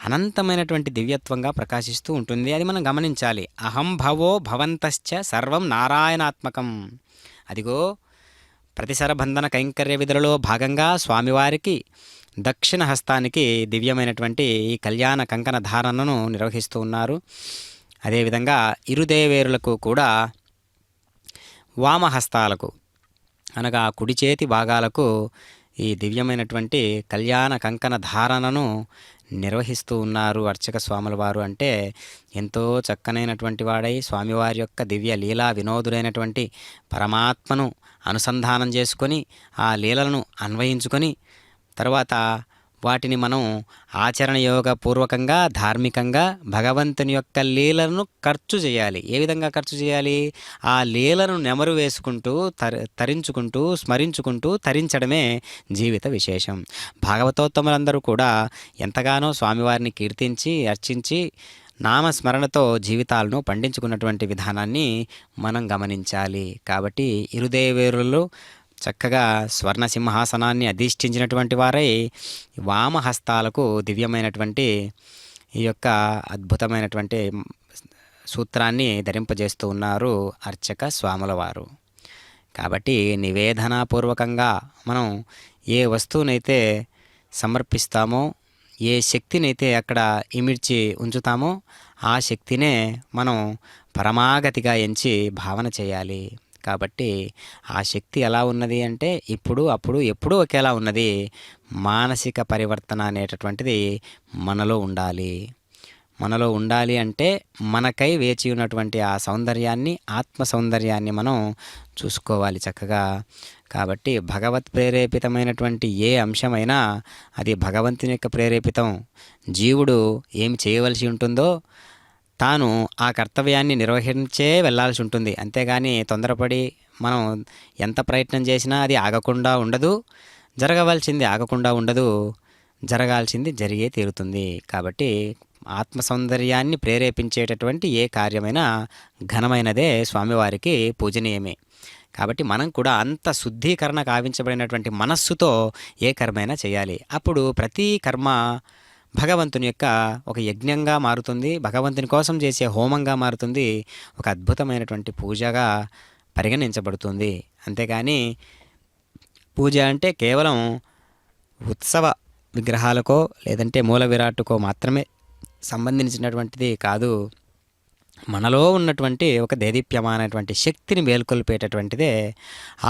అనంతమైనటువంటి దివ్యత్వంగా ప్రకాశిస్తూ ఉంటుంది. అది మనం గమనించాలి. అహం భవో భవంతశ్చ సర్వం నారాయణాత్మకం. అదిగో ప్రతిసరబంధన కైంకర్య విధులలో భాగంగా స్వామివారికి దక్షిణ హస్తానికి దివ్యమైనటువంటి ఈ కళ్యాణ కంకణ ధారణను నిర్వహిస్తూ ఉన్నారు. అదేవిధంగా ఇరుదేవేరులకు కూడా వామహస్తాలకు, అనగా కుడి చేతి భాగాలకు ఈ దివ్యమైనటువంటి కళ్యాణ కంకణ ధారణను నిర్వహిస్తూ ఉన్నారు అర్చక స్వాముల వారు. అంటే ఎంతో చక్కనైనటువంటి వాడై స్వామివారి యొక్క దివ్య లీలా వినోదుడైనటువంటి పరమాత్మను అనుసంధానం చేసుకొని ఆ లీలలను అన్వయించుకొని తర్వాత వాటిని మనం ఆచరణ యోగ పూర్వకంగా ధార్మికంగా భగవంతుని యొక్క లీలను ఖర్చు చేయాలి. ఏ విధంగా ఖర్చు చేయాలి? ఆ లీలను నెమరు వేసుకుంటూ తరించుకుంటూ స్మరించుకుంటూ తరించడమే జీవిత విశేషం. భాగవతోత్తములందరూ కూడా ఎంతగానో స్వామివారిని కీర్తించి అర్చించి నామస్మరణతో జీవితాలను పండించుకున్నటువంటి విధానాన్ని మనం గమనించాలి. కాబట్టి ఇరుదేవేరులు చక్కగా స్వర్ణ సింహాసనాన్ని అధిష్ఠించినటువంటి వారై వామహస్తాలకు దివ్యమైనటువంటి ఈ యొక్క అద్భుతమైనటువంటి సూత్రాన్ని ధరింపజేస్తూ ఉన్నారు అర్చక స్వాముల వారు. కాబట్టి నివేదనాపూర్వకంగా మనం ఏ వస్తువునైతే సమర్పిస్తామో, ఏ శక్తినైతే అక్కడ ఇమిడ్చి ఉంచుతామో ఆ శక్తినే మనం పరమాగతిగా ఎంచి భావన చేయాలి. కాబట్టి ఆ శక్తి ఎలా ఉన్నది అంటే ఇప్పుడు అప్పుడు ఎప్పుడూ ఒకేలా ఉన్నది. మానసిక పరివర్తన అనేటటువంటిది మనలో ఉండాలి. మనలో ఉండాలి అంటే మనకై వేచి ఉన్నటువంటి ఆ సౌందర్యాన్ని, ఆత్మ సౌందర్యాన్ని మనం చూసుకోవాలి చక్కగా. కాబట్టి భగవత్ ప్రేరేపితమైనటువంటి ఏ అంశమైనా అది భగవంతుని యొక్క ప్రేరేపితం. జీవుడు ఏమి చేయవలసి ఉంటుందో తాను ఆ కర్తవ్యాన్ని నిర్వహించే వెళ్ళాల్సి ఉంటుంది. అంతేగాని తొందరపడి మనం ఎంత ప్రయత్నం చేసినా అది ఆగకుండా ఉండదు. జరగవలసింది ఆగకుండా ఉండదు. జరగాల్సింది జరిగే తీరుతుంది. కాబట్టి ఆత్మ సౌందర్యాన్ని ప్రేరేపించేటటువంటి ఏ కార్యమైనా ఘనమైనదే, స్వామివారికి పూజనీయమే. కాబట్టి మనం కూడా అంత శుద్ధీకరణ కావించబడినటువంటి మనస్సుతో ఏ కర్మైనా చేయాలి. అప్పుడు ప్రతి కర్మ భగవంతుని యొక్క ఒక యజ్ఞంగా మారుతుంది. భగవంతుని కోసం చేసే హోమంగా మారుతుంది. ఒక అద్భుతమైనటువంటి పూజగా పరిగణించబడుతుంది. అంతేకాని పూజ అంటే కేవలం ఉత్సవ విగ్రహాలకో లేదంటే మూల విరాట్టుకో మాత్రమే సంబంధించినటువంటిది కాదు. మనలో ఉన్నటువంటి ఒక దేదీప్యమానటువంటి శక్తిని మేల్కొల్పేటటువంటిదే,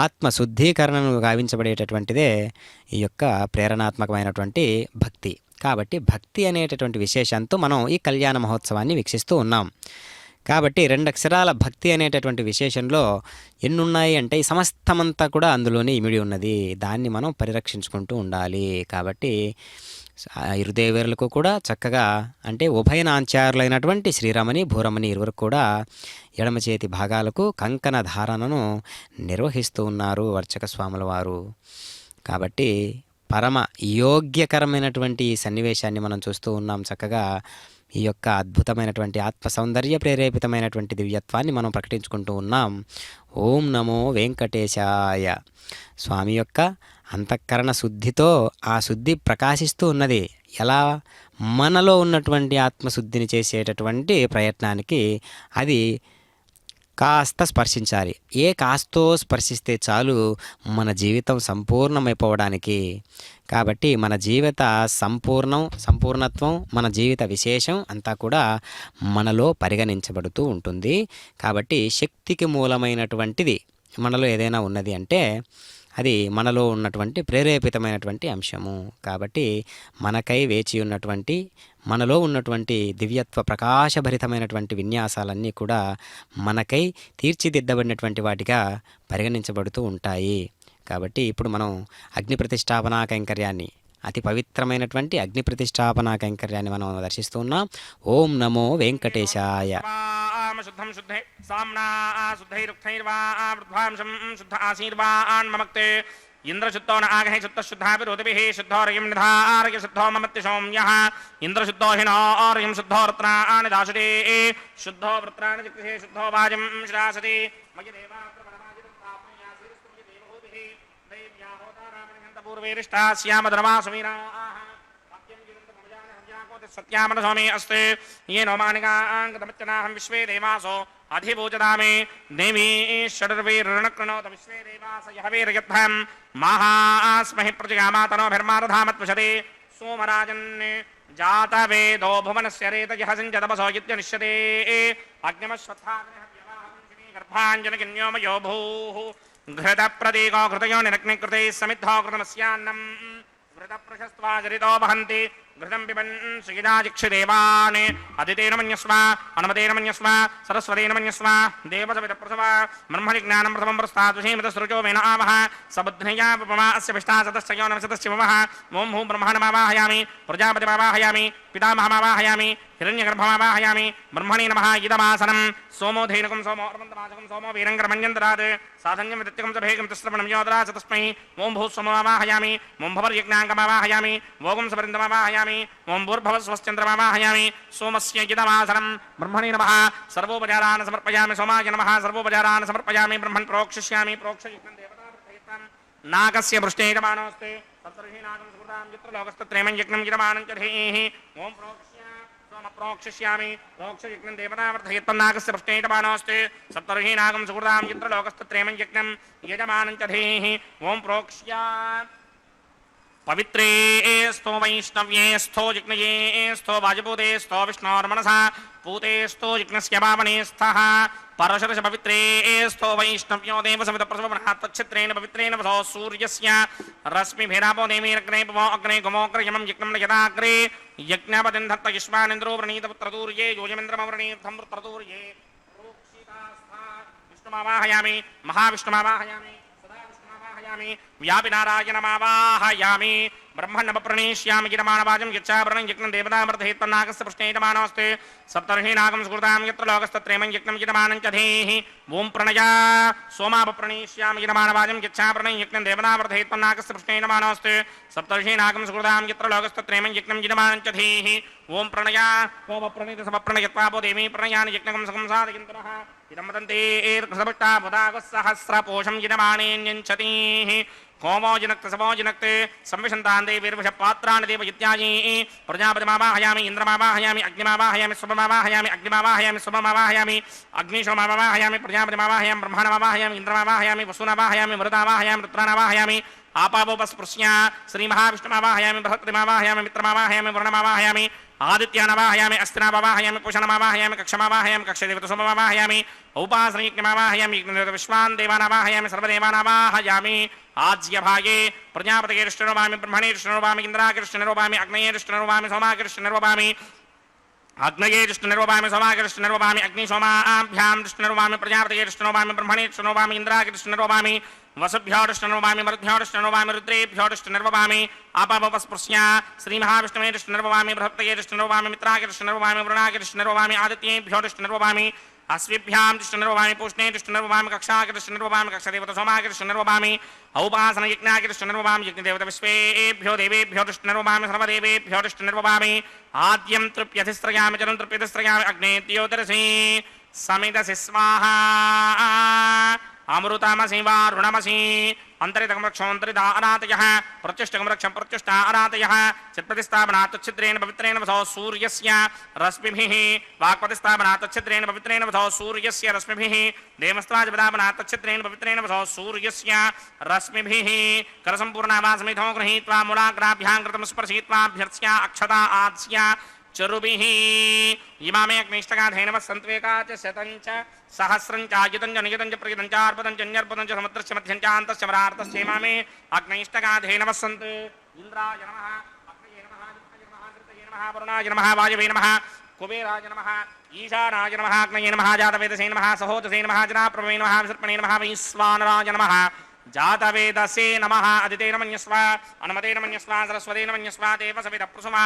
ఆత్మ శుద్ధీకరణను గావించబడేటటువంటిదే ఈ యొక్క ప్రేరణాత్మకమైనటువంటి భక్తి. కాబట్టి భక్తి అనేటటువంటి విశేషంతో మనం ఈ కళ్యాణ మహోత్సవాన్ని వీక్షిస్తూ ఉన్నాం. కాబట్టి 2 అక్షరాల భక్తి అనేటటువంటి విశేషంలో ఎన్నున్నాయి అంటే ఈ సమస్తమంతా కూడా అందులోనే ఇమిడి ఉన్నది. దాన్ని మనం పరిరక్షించుకుంటూ ఉండాలి. కాబట్టి ఇరుదేవేరులకు కూడా చక్కగా అంటే ఉభయనాంచారులైనటువంటి శ్రీరమణి భూరమణి ఇరువురు కూడా ఎడమ చేతి భాగాలకు కంకణ ధారణను నిర్వహిస్తూ ఉన్నారు అర్చక స్వాముల వారు. కాబట్టి పరమ యోగ్యకరమైనటువంటి ఈ సన్నివేశాన్ని మనం చూస్తూ ఉన్నాం. చక్కగా ఈ యొక్క అద్భుతమైనటువంటి ఆత్మ సౌందర్య ప్రేరేపితమైనటువంటి దివ్యత్వాన్ని మనం ప్రకటించుకుంటూ ఉన్నాం. ఓం నమో వెంకటేశాయ. స్వామి యొక్క అంతఃకరణ శుద్ధితో ఆ శుద్ధి ప్రకాశిస్తూ ఉన్నది. ఎలా? మనలో ఉన్నటువంటి ఆత్మశుద్ధిని చేసేటటువంటి ప్రయత్నానికి అది కాస్త స్పర్శించాలి. కాస్తో స్పర్శిస్తే చాలు మన జీవితం సంపూర్ణమైపోవడానికి. కాబట్టి మన జీవిత సంపూర్ణత్వం, మన జీవిత విశేషం అంతా కూడా మనలో పరిగణించబడుతూ ఉంటుంది. కాబట్టి శక్తికి మూలమైనటువంటిది మనలో ఏదైనా ఉన్నది అంటే అది మనలో ఉన్నటువంటి ప్రేరేపితమైనటువంటి అంశము. కాబట్టి మనకై వేచి ఉన్నటువంటి మనలో ఉన్నటువంటి దివ్యత్వ ప్రకాశభరితమైనటువంటి విన్యాసాలన్నీ కూడా మనకై తీర్చిదిద్దబడినటువంటి వాటిగా పరిగణించబడుతూ ఉంటాయి. కాబట్టి ఇప్పుడు మనం అగ్ని ప్రతిష్టాపనా కైంకర్యాన్ని, అతి పవిత్రమైనటువంటి అగ్ని ప్రతిష్టాపనా కైంకర్యాన్ని మనం దర్శిస్తూ ఉన్నాం. ఓం నమో వెంకటేశాయ. శుద్ధం శుద్ధే సామ్నా శుద్ధైరుక్తైర్వా వృద్ధ్వాంశం శుద్ధ ఆశీర్వాన్మక్తే ఇంద్రశుద్ధో న ఆగహే శుద్ధశుద్ధాభిరోధిభిః శుద్ధోరయం నిధారయ శుద్ధో మమత్య సౌమ్యః ఇంద్రశుద్ధో హినోరయం శుద్ధో రత్నాని దాశుడే శుద్ధో వృత్రాని జిగ్ధే శుద్ధో వాజం శ్రాసతి మయ దేవాత్రమణమాజిరుతాపయాసిరుస్తు सत्यामनसोमे अस्ते ये नोमानिकाङ्गतमच्चनाहं विश्वे देवासो अधिभूजदामे देवी षडर्वीर्णकृणोत विश्वे देवास यहवीर्यद्धं महास्महि प्रजगामातनोभिर्मारधामत्वशते सोमराजन् जातवेदो भुवनस्य रेतयः सञ्जतपसो यद्यनिष्यते अग्निमश्वत्थाग्निहव्यवाहंसिनी भूः घृतप्रतीको घृतयो निरग्निकृते समिद्धो कृतमस्यान्नम् घृतप्रशस्त्वाजरितो वहन्ति घृतं पिबन् सुगिदाजिक्षुदेवान् अदितेन मन्यस्व अनुमतेन मन्यस्व सरस्वतेन मन्यस्व देवसवितप्रसव ब्रह्मजिज्ञानं प्रथमं प्रस्ताद्विषीमितसृजो वेन आवह सबुद्ध्नया उपमा अस्य पिष्टा सतश्चयो नवशतश्च वः ॐ भूं ब्रह्माण्डमावाहयामि प्रजापतिमावाहयामि पितामहमावाहयामि हिरण्यगर्भमावाहयामि ब्रह्मणे नमः इदमासनं सोमो धेनुकं सोमो अर्वन्तमासकं सोमो वीरङ्करमन्यन्तरात् साधन्यं विदत्यकं च भेगं तिस्रवणं योदरा च तस्मै ॐ भूस्वमावाहयामि ॐ भवर्यज्ञाङ्कमावाहयामि भोगं सपरिन्दमावाहयामि ॐ भूर्भवस्वश्चन्द्रमावाहयामि सोमस्य इदमासनं ब्रह्मणे नमः सर्वोपचारान् समर्पयामि सोमाय नमः सर्वोपचारान् समर्पयामि ब्रह्मन् प्रोक्षिष्यामि प्रोक्षयुक्तं देवतां नागस्य पृष्ठे यजमानोऽस्ति सप्तर्षि नागं सुकृतां यत्र लोकस्तत्रयं यज्ञं यजमानं च धेः ॐ प्रोक्षिष्यामि प्रोक्षयज्ञं देवतावर्धयत्तं नागस्य पृष्ठे यजमानोऽस्ति सप्तर्षि नागं सुकृतां यत्र लोकस्तत्रयं यज्ञं यजमानं च धेः ॐ प्रोक्ष्या पवित्रे स्थो वैष्णव्ये स्थो जिग्नये स्थो वाजपूते स्थो विष्णोर्मनसा पूते स्थो जिग्नस्य पावने स्थः परशुरश पवित्रे स्थो वैष्णव्यो देवसवितप्रसवमनः पवित्रेण वसो सूर्यस्य रश्मिभिरापो देवीरग्ने पवो अग्ने गुमोग्रयमं यज्ञं यदाग्रे यज्ञपतिं धत्त युष्मानिन्द्रो व्रणीतपुत्रतूर्ये योजमिन्द्रमवृणीर्थं वृत्रतूर्ये विष्णुमावाहयामि महाविष्णुमावाहयामि व्यापिनारायणमावाहयामि ब्रह्मण्डप्रणीष्यामि गिरमाणवाजं यच्चावरणं यज्ञं देवतावर्धयत्तन्नागस्य पृष्ठे यजमानोऽस्ति सप्तर्षि नागं सुकृतां यत्र लोकस्तत्रयं यज्ञं यजमानं च धेः ॐ प्रणया सोमापप्रणीष्यामि गिरमाणवाजं यच्चावरणं यज्ञं देवतावर्धयत्तन्नागस्य पृष्ठे यजमानोऽस्ति सप्तर्षि नागं सुकृतां यत्र लोकस्तत्रयं यज्ञं यजमानं च धेः ॐ प्रणया सोमप्रणीतसमप्रणयत्वापो देवी प्रणयानि यज्ञकं सकं साधयन्तनः इदं वदन्ति ईर्घसभट्टा बुधागः सहस्रपोषं यजमानेऽन्यञ्चतीः होमोजिनक्त समोजिनक्त संविशन्तान् देवीर्वश पात्राणि देव इत्यादि प्रजापतिमावाहयामि इन्द्रमावाहयामि अग्निमावाहयामि सुममावाहयामि अग्निमावाहयामि सुममावाहयामि अग्निशोमावाहयामि प्रजापतिमावाहयामि ब्रह्मणमावाहयामि इन्द्रमावाहयामि वसुनावाहयामि मरुदावाहयामि रुद्रानावाहयामि आपावोपस्पृश्य श्रीमहाविष्णुमावाहयामि बृहस्पतिमावाहयामि मित्रमावाहयामि वरुणमावाहयामि आदित्यानवाहयामि अस्तिनावाहयामि कुशलमावाहयामि कक्षमावाहयामि कक्षदेवतसुममावाहयामि उपासनयज्ञमावाहयामि विश्वान् देवानावाहयामि सर्वदेवानावाहयामि आज्यभागे प्रजापतये कृष्णरोपामि ब्रह्मणे कृष्णरोपामि इन्द्राय कृष्णरोपामि अग्नये कृष्णरोपामि सोमाय कृष्णरोपामि अग्नये कृष्णरोपामि सोमाय कृष्णरोपामि अग्निशोमाभ्यां कृष्णरोपामि प्रजापतये कृष्णरोपामि ब्रह्मणे कृष्णरोपामि इन्द्राय कृष्णरोपामि वसुभ्यो कृष्णरोपामि मरुद्भ्यो कृष्णरोपामि रुद्रेभ्यो कृष्णरोपामि आपावोपस्पृश्य श्रीमहाविष्णवे कृष्णरोपामि बृहस्पतये कृष्णरोपामि मित्राय कृष्णरोपामि वरुणाय कृष्णरोपामि आदित्येभ्यो कृष्णरोपामि अश्विभ्यां कृष्णरोपामि पूष्णे कृष्णरोपामि कक्षाय कृष्णरोपामि कक्षदेवतसोमाय कृष्णरोपामि औपासनयज्ञाय कृष्णरोपामि यज्ञदेवतविश्वेभ्यो देवेभ्यो कृष्णरोपामि सर्वदेवेभ्यो कृष्णरोपामि आद्यं तृप्यधिस्त्रयामि चलं तृप्यधिस्त्रयामि अग्ने द्योतरसि समिदसि स्वाहा अमृतमसि वारुणमसि अन्तरितकमरक्षोऽन्तरिदानातयः प्रत्युष्टकमरक्षं प्रत्युष्टानातयः चित्प्रतिस्थापनात्तच्छिद्रेण पवित्रेण वसो सूर्यस्य रश्मिभिः वाक्प्रतिस्थापनात्तच्छिद्रेण पवित्रेण वसो सूर्यस्य रश्मिभिः देवस्त्वाजपदापनात्तच्छिद्रेण पवित्रेण वसो सूर्यस्य रश्मिभिः करसम्पूर्णावासमिथो गृहीत्वा मूलाग्राभ्यां कृतं स्पर्शयित्वाभ्यर्च्य अक्षता आत्स्य चरुभिः इमामे अग्निष्टकाधेनवः सन्त्वेका च शतं च सहस्रं चायुतं च नियतं च प्रयुतं च अर्पतं च न्यर्पतं च समुद्रस्य मध्यं च अन्तस्य वरार्तस्य इमामे अग्निष्टकाधेनवः सन्त् इन्द्राय नमः अग्नये नमः विष्णवे नमः कृतये नमः वरुणाय नमः वायवे नमः कुबेराय नमः ईशानाय नमः अग्नये नमः जातवेदसे नमः सहोदसे नमः जनाप्रभवे नमः विसर्पणे नमः वैश्वानराय नमः जातवेदसे नमः अदितेन मन्यस्व अनुमतेन मन्यस्व सरस्वतेन मन्यस्व देवसवितः प्रसुमा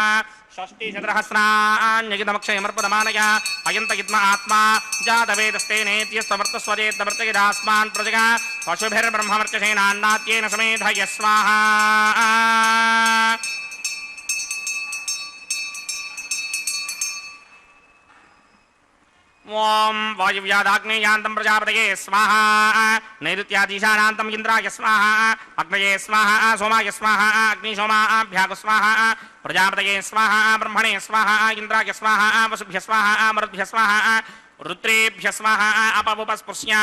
षष्टिशतसहस्राण्यगिदमक्षयमर्पदमानय अयन्तगिद्म आत्मा जातवेदस्तेनेत्यस्तवर्तस्वजेद्वर्तयदास्मान् प्रजगा पशुभिर्ब्रह्मवर्चसेनान्नात्येन समेधय स्वाहा ओम वायुव्यादाग्नेयान्तं प्रजापतये स्वाहा नैऋत्यादिशानान्तं इन्द्राय स्वाहा अग्नये स्वाहा सोमाय स्वाहा अग्निशोमाभ्याग स्वाहा प्रजापतये स्वाहा ब्रह्मणे स्वाहा इन्द्राय स्वाहा वसुभ्य स्वाहा मरुद्भ्य स्वाहा रुद्रेभ्य स्वाहा अपवुपस्पृश्य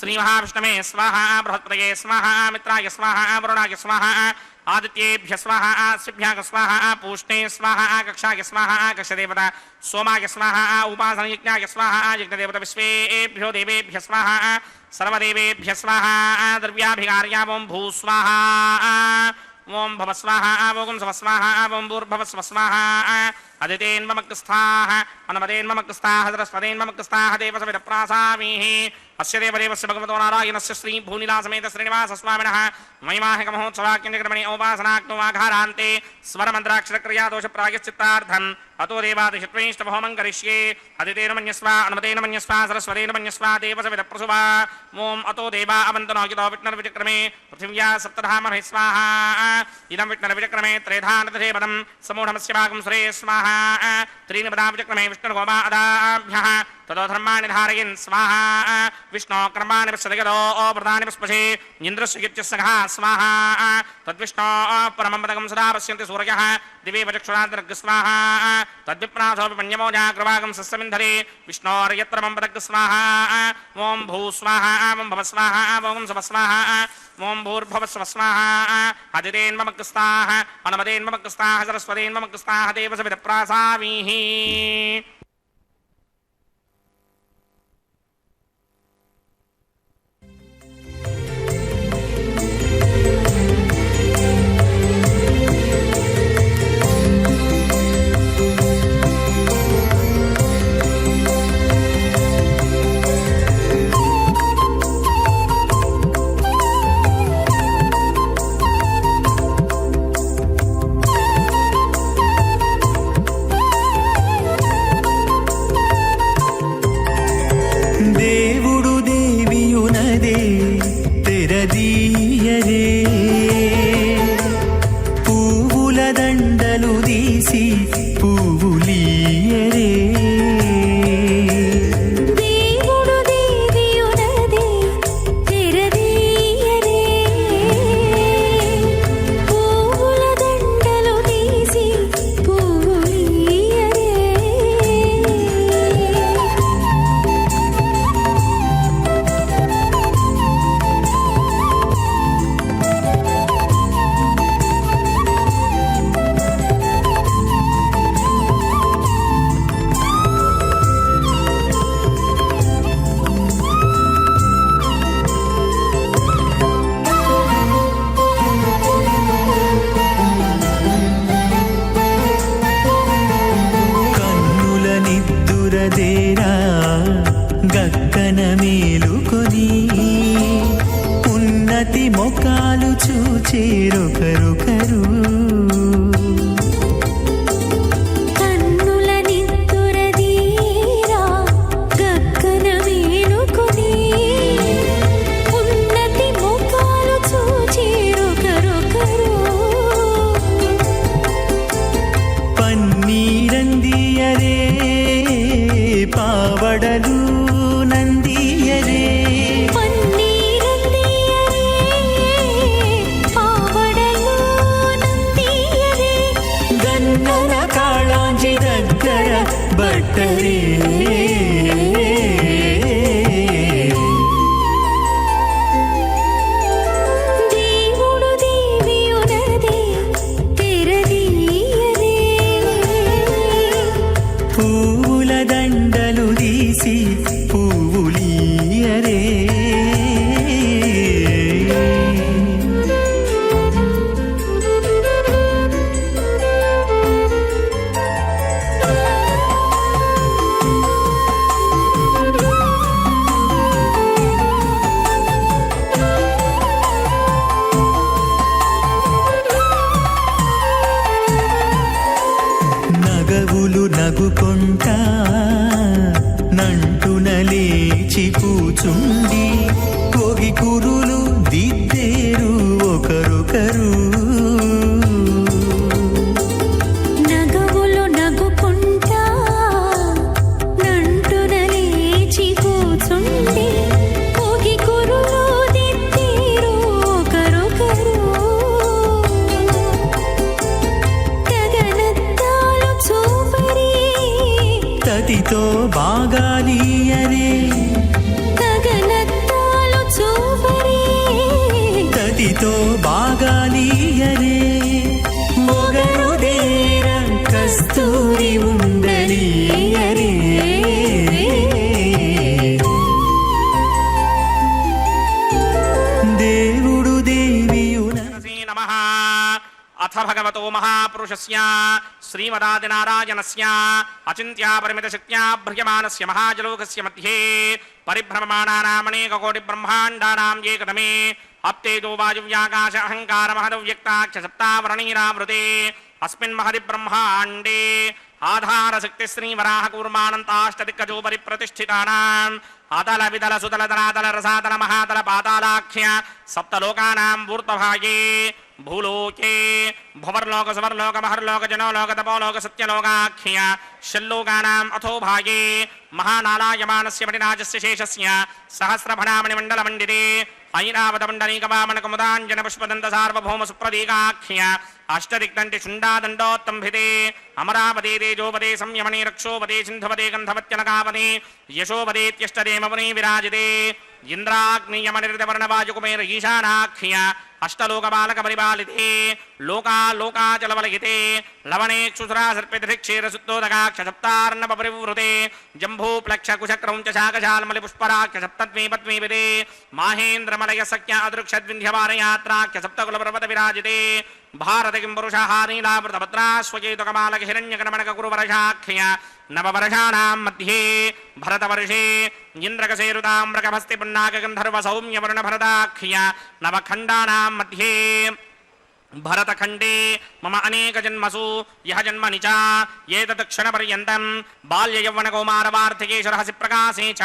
श्रीमहाविष्णवे स्वाहा बृहस्पतये स्वाहा मित्राय स्वाहा वरुणाय स्वाहा आदित्येभ्य स्वाहा शिभ्याग स्वाहा पूष्णे स्वाहा कक्षाय स्वाहा कक्षदेवता सोमाय स्वाहा उपासनयज्ञाय स्वाहा यज्ञदेवता विश्वेभ्यो देवेभ्य स्वाहा सर्वदेवेभ्य स्वाहा द्रव्याभिकार्या ओं भूस्वाहा ओं भवस्वाहा ओं स्वस्वाहा ओं भूर्भवस्वस्वाहा अदितेन्ममग्रस्थाः अनुमतेन्ममग्रस्थाः सरस्वतेन्ममग्रस्थाः देवसविदप्रासामीः अस्य देवदेवस्य भगवतो नारायणस्य श्री भूनिलासमेत श्रीनिवासस्वामिनः महिमाहिकमहोत्सवाख्यनिक्रमणे औपासनाग्नोवाघारान्ते स्वरमन्त्राक्षरक्रियादोषप्रायश्चित्तार्थम् अतो देवादिशत्वैष्टभौमं करिष्ये अदितेन मन्यस्व अनुमतेन मन्यस्व सरस्वतेन मन्यस्व देवसविदप्रसुवा ओं अतो देवा अवन्तनो यतो विष्णुर्विचक्रमे पृथिव्या सप्तधामभिः स्वाहा इदं विष्णुर्विचक्रमे त्रेधानतधेपदं समूढमस्य भागं सुरे स्वाहा त्रीणि पदा विचक्रमे विष्णुर्गोमा अदाभ्यः ततो धर्माणि धारयन् स्वाहा विष्णो कर्माणि पश्यदगतो व्रतानि पुष्पशे इन्द्रस्य यज्ञस्सखः स्वाहा तद्विष्णो परमं पदकं सदा पश्यन्ति सूर्यः दिवे वचक्षुराद्रग् स्वाहा तद्विप्रासोऽपि पण्यमो जाग्रवागं सस्यमिन्धरे विष्णोर्यत्रमं पदग् स्वाहा ओं भू स्वाहा ओं भव स्वाहा ओं सुभ स्वाहा ओं भूर्भवस्व स्वाहा अदितेन्ममग्रस्ताः अनुमतेन्ममग्रस्ताः सरस्वतेन्ममग्रस्ताः देवसविदप्रासामीः చూచేరొకరొకరు పావడలు నందియరే గన్నర కాళాంజి దగ్గర బట్టరే దండలు తీసి పువ్వులియరే నగవులు నగుకొంటా నంటున లేచి కూచుండి కోగి కురులు దిద్దేరు ఒకరొకరు నగవులు నగుకుంటా నంటున లేచి కూచుండి కోగి కురులు దిద్దేరు ఒకరొకరు గగనత్తాలు చూపరి తతితో బాగాలియరే గగనత్తాలు చూపరి తతితో బాగాలియరే మొగరుదేర కస్తూరి ఉండలియరే దేవుడు దేవియున నమః అథ భగవతో మహాపురుషస్య శ్రీమదాదినారాయణస్య అచింత్యాపరిమితశక్త్యా భ్రియమానస్య మహాజలోకస్య మధ్యే పరిభ్రమమాణానామనేకకోటిబ్రహ్మాండానాం ఏకదమే అప్తేజో వాయువ్యాకాశ అహంకారమహదవ్యక్తాక్ష సప్తావరణీరావృతే అస్మిన్ మహది బ్రహ్మాండే ఆధారశక్తి శ్రీవరాహకూర్మానంతాష్టదిక్కజోపరి ప్రతిష్ఠితానాం అతల వితల సుతల ధరాతల రసాతల మహాతల పాతాళాఖ్య సప్తలోకానాం ఊర్ధ్వభాగే భూలోకే భువర్లోక సువర్లోక మహర్లోక జనోలోక తపోలోక సత్యలోకాఖ్య షల్లోకానాం అథో భాగే మహానాలాయమానస్య మణిరాజస్య శేషస్య సహస్రఫణామణిమండలమండితే ఐరావతమండలీకవామనకుముదాంజన పుష్పదంత సార్వభౌమ సుప్రదీకాఖ్య అష్టదిక్దంటి శుండాదండోత్తంభితే అమరావదే తేజోపదే సంయమనే రక్షోపదే సింధుపదే గంధవత్యనకాపదే యశోపదేత్యష్టదేమవనే విరాజితే ఇంద్రాగ్నియమనిర్దవర్ణవాయుకుమేర ఈశానాఖ్య అష్టలోకపాలక పరిపాలితే లోకాలోకాచలవలయితే లవణేక్షుసురా సర్పితృక్షేరసుత్తోదకాక్ష సప్తార్ణవ పరివృతే జంభూప్లక్ష కుశక్రౌంచ శాకశాల్మలి పుష్పరాఖ్య సప్తద్వీపద్వీపితే మాహేంద్రమలయ సఖ్య అదృక్షద్వింధ్యవారయాత్రాఖ్య సప్తకుల పర్వత విరాజితే భారత కిం పురుషహారీలావృతభద్రాశ్వచేతుకమాలక హిరణ్యకనమనక కురువరశాఖ్య నవవర్షాణాం మధ్యే భరతవర్షే ఇంద్రకసేరుతామ్రకమస్తి పున్నాకగంధర్వ సౌమ్యవరుణ భరతాఖ్య నవఖండానాం మధ్యే భరతఖండే మమ అనేక జన్మసు యహ జన్మని చ ఏతదక్షణ పర్యంతం బాల్య యౌవన కౌమార వార్ధకేశరహసి ప్రకాశే చ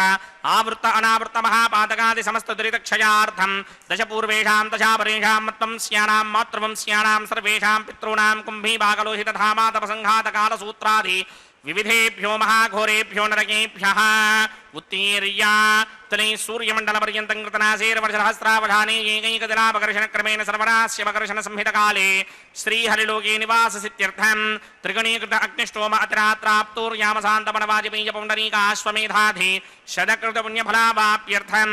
ఆవృత్త అనావృత్త మహాపాతకాది సమస్త దురితక్షయార్థం దశ పూర్వేషాం దశాపరేషాం మత్వంస్యానాం మాతృవంస్యానాం సర్వేషాం పితॄణాం కుంభీభాగలోహిత ధామాతపసంఘాత కాలసూత్రాది వివిధేభ్యో మహాఘోరేభ్యో నరకేభ్యః ఉత్తీర్య తలై సూర్యమండల పర్యంతం కృతనాశేర్వర్షసహస్రావధానే ఏకైకదినాపకర్షణ క్రమేణ సర్వనాస్యమకర్షణ సంహితకాలే శ్రీహరిలోకే నివాససిత్యర్థం త్రిగణీకృత అగ్నిష్టోమ అతిరాత్రాప్తూర్యామశాంతమనవాజపేయ పౌండరీకాశ్వమేధాధి శతకృత పుణ్యఫలావాప్యర్థం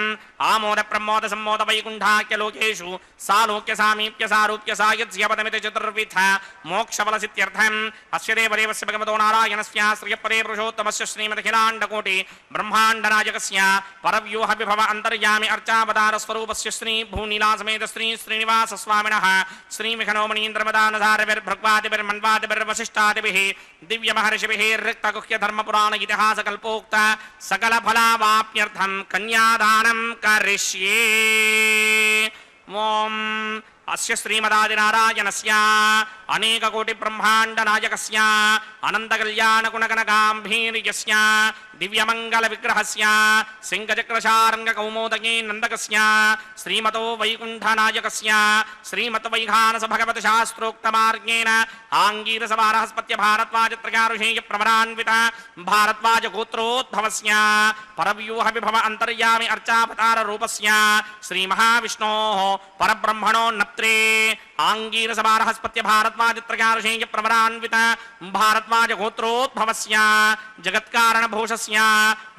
ఆమోద ప్రమోద సమ్మోద వైకుంఠాఖ్యలోకేషు సాలోక్య సామీప్య సారూప్య సాయుధ్యపదమితి చతుర్విధ మోక్షఫలసిత్యర్థం అస్య దేవదేవస్య భగవతో నారాయణస్య శ్రియపదే పురుషోత్తమస్య శ్రీమదఖిలాండకోటి బ్రహ్మాండనాయకస్య పరవ్యూహ విభవ అంతర్యామి అర్చావతార స్వరూపస్య శ్రీ భూనీలాసమేత శ్రీ శ్రీనివాస స్వామినః శ్రీ మిఖనోమణీంద్రమదానధారవిర్భృగ్వాదిభిర్వశిష్టాదిభిః దివ్య మహర్షిభిః రిక్తగుహ్య ధర్మపురాణ ఇతిహాస కల్పోక్త సకల ఫలావాప్యర్థం కన్యాదానం కరిష్యే ఓం అస్య శ్రీమదాదినారాయణస్య అనేకకోటి బ్రహ్మాండ నాయకస్య అనంత కళ్యాణ గుణగణగాంభీర్యస్య దివ్యమంగళ విగ్రహస్య సింగచక్రశారంగ కౌమోదగీ నందకస్య శ్రీమతో వైకుంఠనాయకస్య శ్రీమత్ వైఖానస భగవత శాస్త్రోక్త మార్గేణ ఆంగీరస బారహస్పత్య భారద్వాజ త్రయారుషేయ ప్రవరాన్విత భారద్వాజ గోత్రోద్భవస్య పరవ్యూహ విభవ అంతర్యామి అర్చావతార రూపస్య శ్రీ మహావిష్ణోః పరబ్రహ్మణోన్నత్రే ఆంగీరస బారహస్పత్య భారద్వాజ త్రయారుషేయ ప్రవరాన్విత భారద్వాజ గోత్రోద్భవస్య జగత్కారణ భూషస్య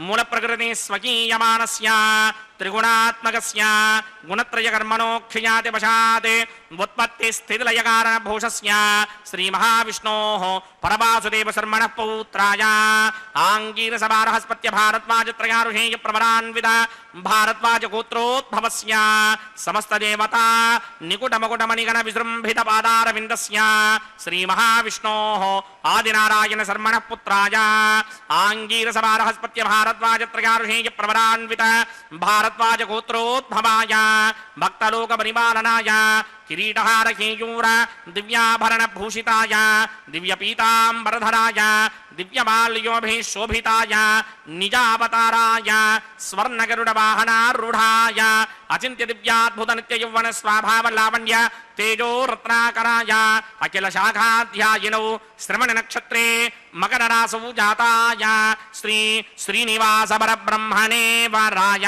మూల ప్రకృతి స్వకీయమానస్య త్రిగుణాత్మకస్య గుణత్రయ కర్మణోక్షయాతి వశాత్ ఉత్పత్తి స్థితిలయ కారణ భూషస్య శ్రీ మహావిష్ణోః పరవాసుదేవ శర్మణః పౌత్రాయ ఆంగీరస బారహస్పత్య భారద్వాజ త్రయారుషేయ ప్రవరాన్విత భారద్వాజ గోత్రోద్భవస్య సమస్త దేవతా నికుటమకుటమణిగణ విజృంభిత పాదారవిందస్య శ్రీ మహావిష్ణోః ఆదినారాయణ శర్మణః పుత్రాయ ఆంగీరస బారహస్పత్య భారద్వాజ త్రయారుషేయ ప్రవరాన్విత భారద్వాజ గోత్రోద్భవాయ భక్తలోక పరిపాలనాయ కిరీటహార కేయూర దివ్యాభరణ భూషితాయ దివ్యపీతాంబరధరాయ దివ్యమాల్యోభిశోభితాయ నిజావతారాయ స్వర్ణగరుడ వాహనారూఢాయ అచింత్య దివ్యాద్భుత నిత్య యౌవన స్వభావ లావణ్య తేజో రత్నాకరాయ అఖిల శాఖాధ్యాయినౌ శ్రవణ నక్షత్రే మకర రాసౌ జాతాయ శ్రీ శ్రీనివాస పరబ్రహ్మణే వరాయ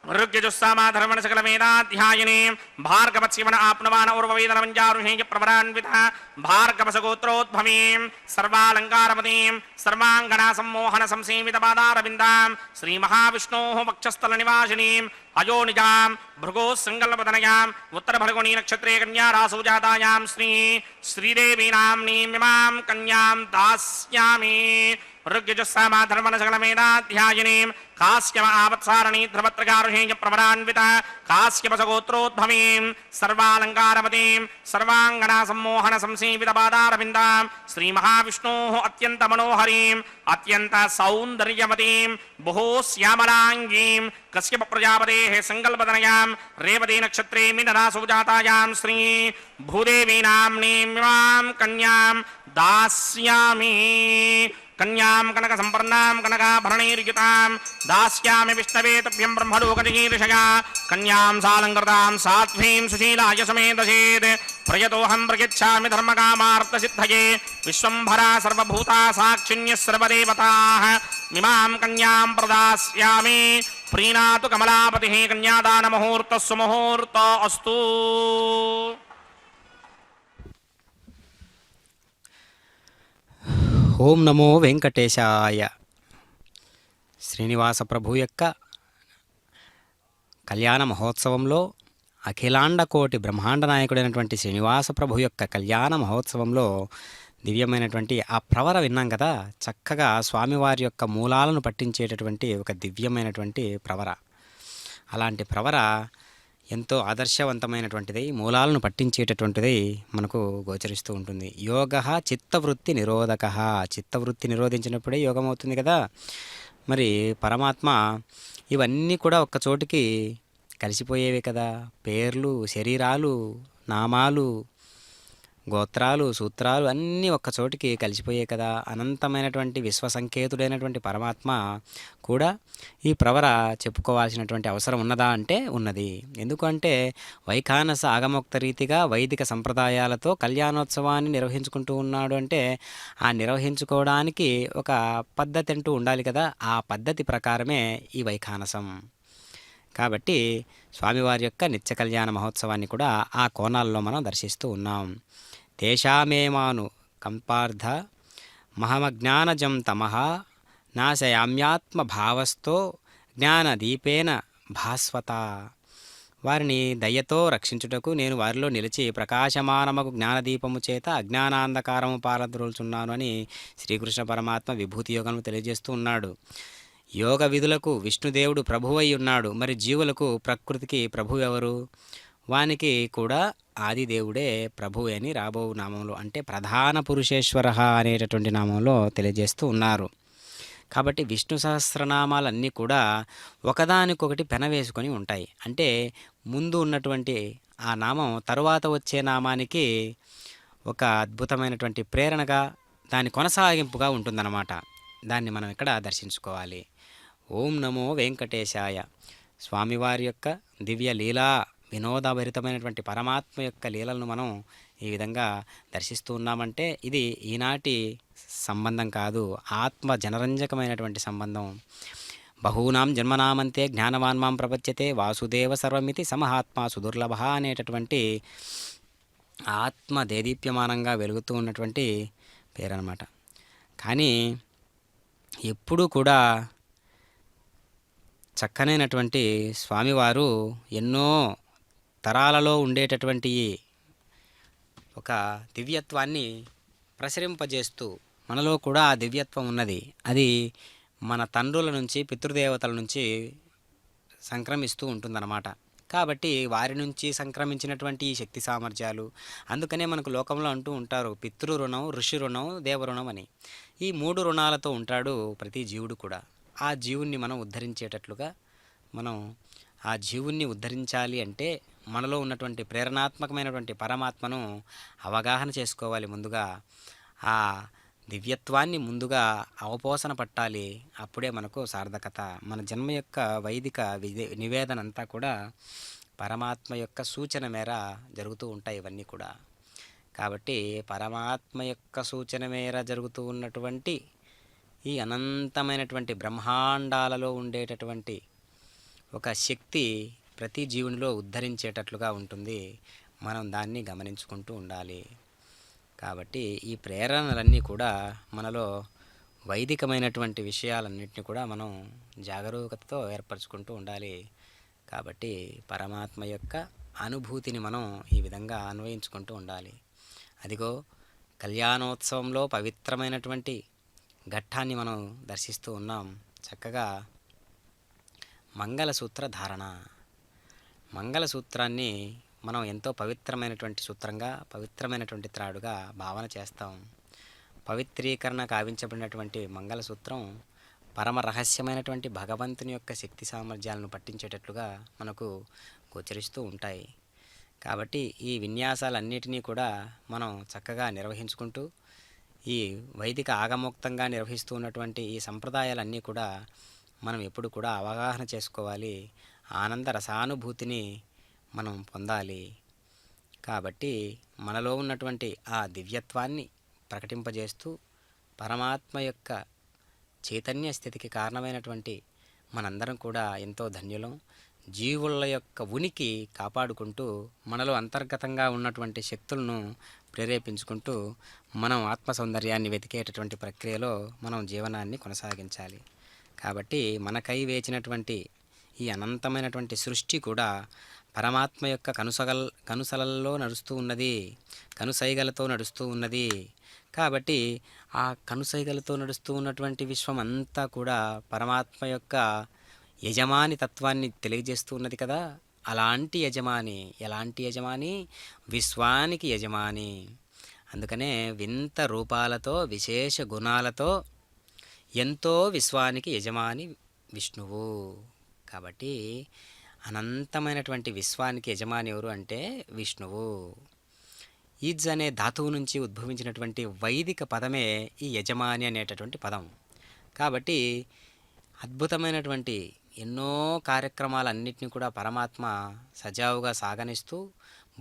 ఋగ్యజుస్సామాధర్మణ సకల వేదాధ్యాయనే భార్గవత్శివన ఆప్నవాన ఉర్వవేదనమంజారుషేయ ప్రవరాన్విత భార్గవసగోత్రోద్భవీం సర్వాలంకారమతీం సర్వాంగనా సమ్మోహన సంసేవిత పాదారవిందాం శ్రీ మహావిష్ణోః వక్షస్థల నివాసినీం అయోనిజాం భృగో సంకల్పతనయాం ఉత్తర ఫల్గుణీ నక్షత్రే కన్యా రాసౌ జాతాయాం శ్రీ శ్రీదేవీ నామ్నీమిమాం కన్యాం దాస్యామి ఋగ్యజుస్సామాధర్మణ సకల వేదాధ్యాయనీం కాశ్యప ఆవత్సారణీ ధ్రువత్రగారుషేయ ప్రవరాన్విత కాశ్యపసగోత్రోద్భవీం సర్వాలంకారవతీం సర్వాంగనా సమ్మోహన సంసేవిత పాదారవిందాం శ్రీ మహావిష్ణోః అత్యంత మనోహరీం అత్యంత సౌందర్యవతీం బహో శ్యామలాంగీం కశ్యప ప్రజాపతేః సంకల్పతనయాం రేవతీ నక్షత్రే మీనరాసౌ జాతాయాం శ్రీ భూదేవీ నామ్నీమిమాం కన్యాం దాస్యామి కన్యాం కనక సంపర్ణాం కనకాభరణైర్యుతాం దాస్యామి విష్ణవే తుభ్యం బ్రహ్మలోకజిగీర్షయా కన్యాం సాలంకృతాం సాధ్వీం సుశీలాయ సమేతసేత్ ప్రయతోహం ప్రయచ్ఛామి ధర్మకామార్థసిద్ధయే విశ్వంభరా సర్వభూతా సాక్షిణ్యः సర్వదేవతాః ఇమాం కన్యాం ప్రదాస్యామి ప్రీణాతు కమలాపతిః కన్యాదాన ముహూర్తః సుముహూర్తో అస్తు. ఓం నమో వెంకటేశాయ. శ్రీనివాస ప్రభు యొక్క కళ్యాణ మహోత్సవంలో అఖిలాండ కోటి బ్రహ్మాండ నాయకుడైనటువంటి శ్రీనివాస ప్రభు యొక్క కళ్యాణ మహోత్సవంలో దివ్యమైనటువంటి ఆ ప్రవర విన్నాం కదా. చక్కగా స్వామివారి యొక్క మూలాలను పట్టించేటటువంటి ఒక దివ్యమైనటువంటి ప్రవర. అలాంటి ప్రవర ఎంతో ఆదర్శవంతమైనటువంటిది, మూలాలను పట్టించేటటువంటిది మనకు గోచరిస్తూ ఉంటుంది. యోగ చిత్తవృత్తి నిరోధక. చిత్తవృత్తి నిరోధించినప్పుడే యోగం అవుతుంది కదా. మరి పరమాత్మ ఇవన్నీ కూడా ఒక్క చోటికి కలిసిపోయేవే కదా. పేర్లు, శరీరాలు, నామాలు, గోత్రాలు, సూత్రాలు అన్నీ ఒక్క చోటికి కలిసిపోయాయి కదా. అనంతమైనటువంటి విశ్వసంకేతుడైనటువంటి పరమాత్మ కూడా ఈ ప్రవర చెప్పుకోవాల్సినటువంటి అవసరం ఉన్నదా అంటే ఉన్నది. ఎందుకంటే వైఖానస ఆగమోక్త రీతిగా వైదిక సంప్రదాయాలతో కళ్యాణోత్సవాన్ని నిర్వహించుకుంటూ ఉన్నాడు అంటే ఆ నిర్వహించుకోవడానికి ఒక పద్ధతి అంటూ ఉండాలి కదా. ఆ పద్ధతి ప్రకారమే ఈ వైఖానసం. కాబట్టి స్వామివారి యొక్క నిత్య కళ్యాణ మహోత్సవాన్ని కూడా ఆ కోణాల్లో మనం దర్శిస్తూ ఉన్నాం. తేషామేమాను కంపార్థ మహమజ్ఞానజం తమః నాశయామ్యాత్మ భావస్థో జ్ఞానదీపేన భాస్వత. వారిని దయ్యతో రక్షించుటకు నేను వారిలో నిలిచి ప్రకాశమానమగు జ్ఞానదీపము చేత అజ్ఞానాంధకారము పారద్రోలుచున్నాను అని శ్రీకృష్ణ పరమాత్మ విభూతి యోగంలో తెలియజేస్తూ ఉన్నాడు. యోగ విధులకు విష్ణుదేవుడు ప్రభువై ఉన్నాడు. మరి జీవులకు ప్రకృతికి ప్రభు ఎవరు? వానికి కూడా ఆదిదేవుడే ప్రభు అని రాబో నామంలో అంటే ప్రధాన పురుషేశ్వర అనేటటువంటి నామంలో తెలియజేస్తూ ఉన్నారు. కాబట్టి విష్ణు సహస్రనామాలన్నీ కూడా ఒకదానికొకటి పెనవేసుకొని ఉంటాయి. అంటే ముందు ఉన్నటువంటి ఆ నామం తరువాత వచ్చే నామానికి ఒక అద్భుతమైనటువంటి ప్రేరణగా, దాని కొనసాగింపుగా ఉంటుందన్నమాట. దాన్ని మనం ఇక్కడ దర్శించుకోవాలి. ఓం నమో వెంకటేశాయ. స్వామివారి యొక్క దివ్య లీలా వినోదభరితమైనటువంటి పరమాత్మ యొక్క లీలలను మనం ఈ విధంగా దర్శిస్తూ ఉన్నామంటే ఇది ఈనాటి సంబంధం కాదు, ఆత్మ జనరంజకమైనటువంటి సంబంధం. బహూనాం జన్మనామంతే జ్ఞానవాన్ మాం ప్రపంచతే వాసుదేవ సర్వమితి సమహాత్మ సుదుర్లభ అనేటటువంటి ఆత్మ దేదీప్యమానంగా వెలుగుతూ ఉన్నటువంటి పేరనమాట. కానీ ఎప్పుడూ కూడా చక్కనైనటువంటి స్వామివారు ఎన్నో తరాలలో ఉండేటటువంటి ఒక దివ్యత్వాన్ని ప్రసరింపజేస్తూ, మనలో కూడా ఆ దివ్యత్వం ఉన్నది, అది మన తండ్రుల నుంచి పితృదేవతల నుంచి సంక్రమిస్తూ ఉంటుందన్నమాట. కాబట్టి వారి నుంచి సంక్రమించినటువంటి ఈ శక్తి సామర్థ్యాలు, అందుకనే మనకు లోకంలో అంటూ ఉంటారు పితృ రుణం, ఋషి రుణం, దేవరుణం అని. ఈ 3 రుణాలతో ఉంటాడు ప్రతి జీవుడు కూడా. ఆ జీవుణ్ణి మనం ఉద్ధరించేటట్లుగా, మనం ఆ జీవుణ్ణి ఉద్ధరించాలి అంటే మనలో ఉన్నటువంటి ప్రేరణాత్మకమైనటువంటి పరమాత్మను అవగాహన చేసుకోవాలి. ముందుగా ఆ దివ్యత్వాన్ని ముందుగా అవపోసన పట్టాలి. అప్పుడే మనకు సార్థకత. మన జన్మ యొక్క వైదిక నివేదన అంతా కూడా పరమాత్మ యొక్క సూచన మేర జరుగుతూ ఉంటాయి ఇవన్నీ కూడా. కాబట్టి పరమాత్మ యొక్క సూచన మేర జరుగుతూ ఉన్నటువంటి ఈ అనంతమైనటువంటి బ్రహ్మాండాలలో ఉండేటటువంటి ఒక శక్తి ప్రతి జీవునిలో ఉద్ధరించేటట్లుగా ఉంటుంది. మనం దాన్ని గమనించుకుంటూ ఉండాలి. కాబట్టి ఈ ప్రేరణలన్నీ కూడా మనలో వైదికమైనటువంటి విషయాలన్నింటినీ కూడా మనం జాగరూకతతో ఏర్పరచుకుంటూ ఉండాలి. కాబట్టి పరమాత్మ యొక్క అనుభూతిని మనం ఈ విధంగా అన్వయించుకుంటూ ఉండాలి. అదిగో కళ్యాణోత్సవంలో పవిత్రమైనటువంటి ఘట్టాన్ని మనం దర్శిస్తూ ఉన్నాం. చక్కగా మంగళసూత్ర ధారణ. మంగళసూత్రాన్ని మనం ఎంతో పవిత్రమైనటువంటి సూత్రంగా, పవిత్రమైనటువంటి త్రాడుగా భావన చేస్తాం. పవిత్రీకరణ కావించబడినటువంటి మంగళసూత్రం పరమ రహస్యమైనటువంటి భగవంతుని యొక్క శక్తి సామర్థ్యాలను పట్టించేటట్లుగా మనకు గోచరిస్తూ ఉంటాయి. కాబట్టి ఈ విన్యాసాలన్నిటినీ కూడా మనం చక్కగా నిర్వహించుకుంటూ, ఈ వైదిక ఆగమోక్తంగా నిర్వహిస్తూ ఉన్నటువంటి ఈ సంప్రదాయాలన్నీ కూడా మనం ఎప్పుడు కూడా అవగాహన చేసుకోవాలి. ఆనంద రసానుభూతిని మనం పొందాలి. కాబట్టి మనలో ఉన్నటువంటి ఆ దివ్యత్వాన్ని ప్రకటింపజేస్తూ పరమాత్మ యొక్క చైతన్య స్థితికి కారణమైనటువంటి మనందరం కూడా ఎంతో ధన్యులం. జీవుల యొక్క ఉనికి కాపాడుకుంటూ మనలో అంతర్గతంగా ఉన్నటువంటి శక్తులను ప్రేరేపించుకుంటూ మనం ఆత్మ సౌందర్యాన్ని వెతికేటటువంటి ప్రక్రియలో మనం జీవనాన్ని కొనసాగించాలి. కాబట్టి మనకై వేచినటువంటి ఈ అనంతమైనటువంటి సృష్టి కూడా పరమాత్మ యొక్క కనుసలల్లో నడుస్తూ ఉన్నది, కనుసైగలతో నడుస్తూ ఉన్నది. కాబట్టి ఆ కనుసైగలతో నడుస్తూ ఉన్నటువంటి విశ్వం అంతా కూడా పరమాత్మ యొక్క యజమాని తత్వాన్ని తెలియజేస్తూ ఉన్నది కదా. అలాంటి యజమాని, ఎలాంటి యజమాని? విశ్వానికి యజమాని. అందుకనే వింత రూపాలతో, విశేష గుణాలతో ఎంతో విశ్వానికి యజమాని విష్ణువు. కాబట్టి అనంతమైనటువంటి విశ్వానికి యజమాని ఎవరు అంటే విష్ణువు. ఈజ్ అనే ధాతువు నుంచి ఉద్భవించినటువంటి వైదిక పదమే ఈ యజమాని అనేటటువంటి పదం. కాబట్టి అద్భుతమైనటువంటి ఎన్నో కార్యక్రమాలన్నింటినీ కూడా పరమాత్మ సజావుగా సాగనిస్తూ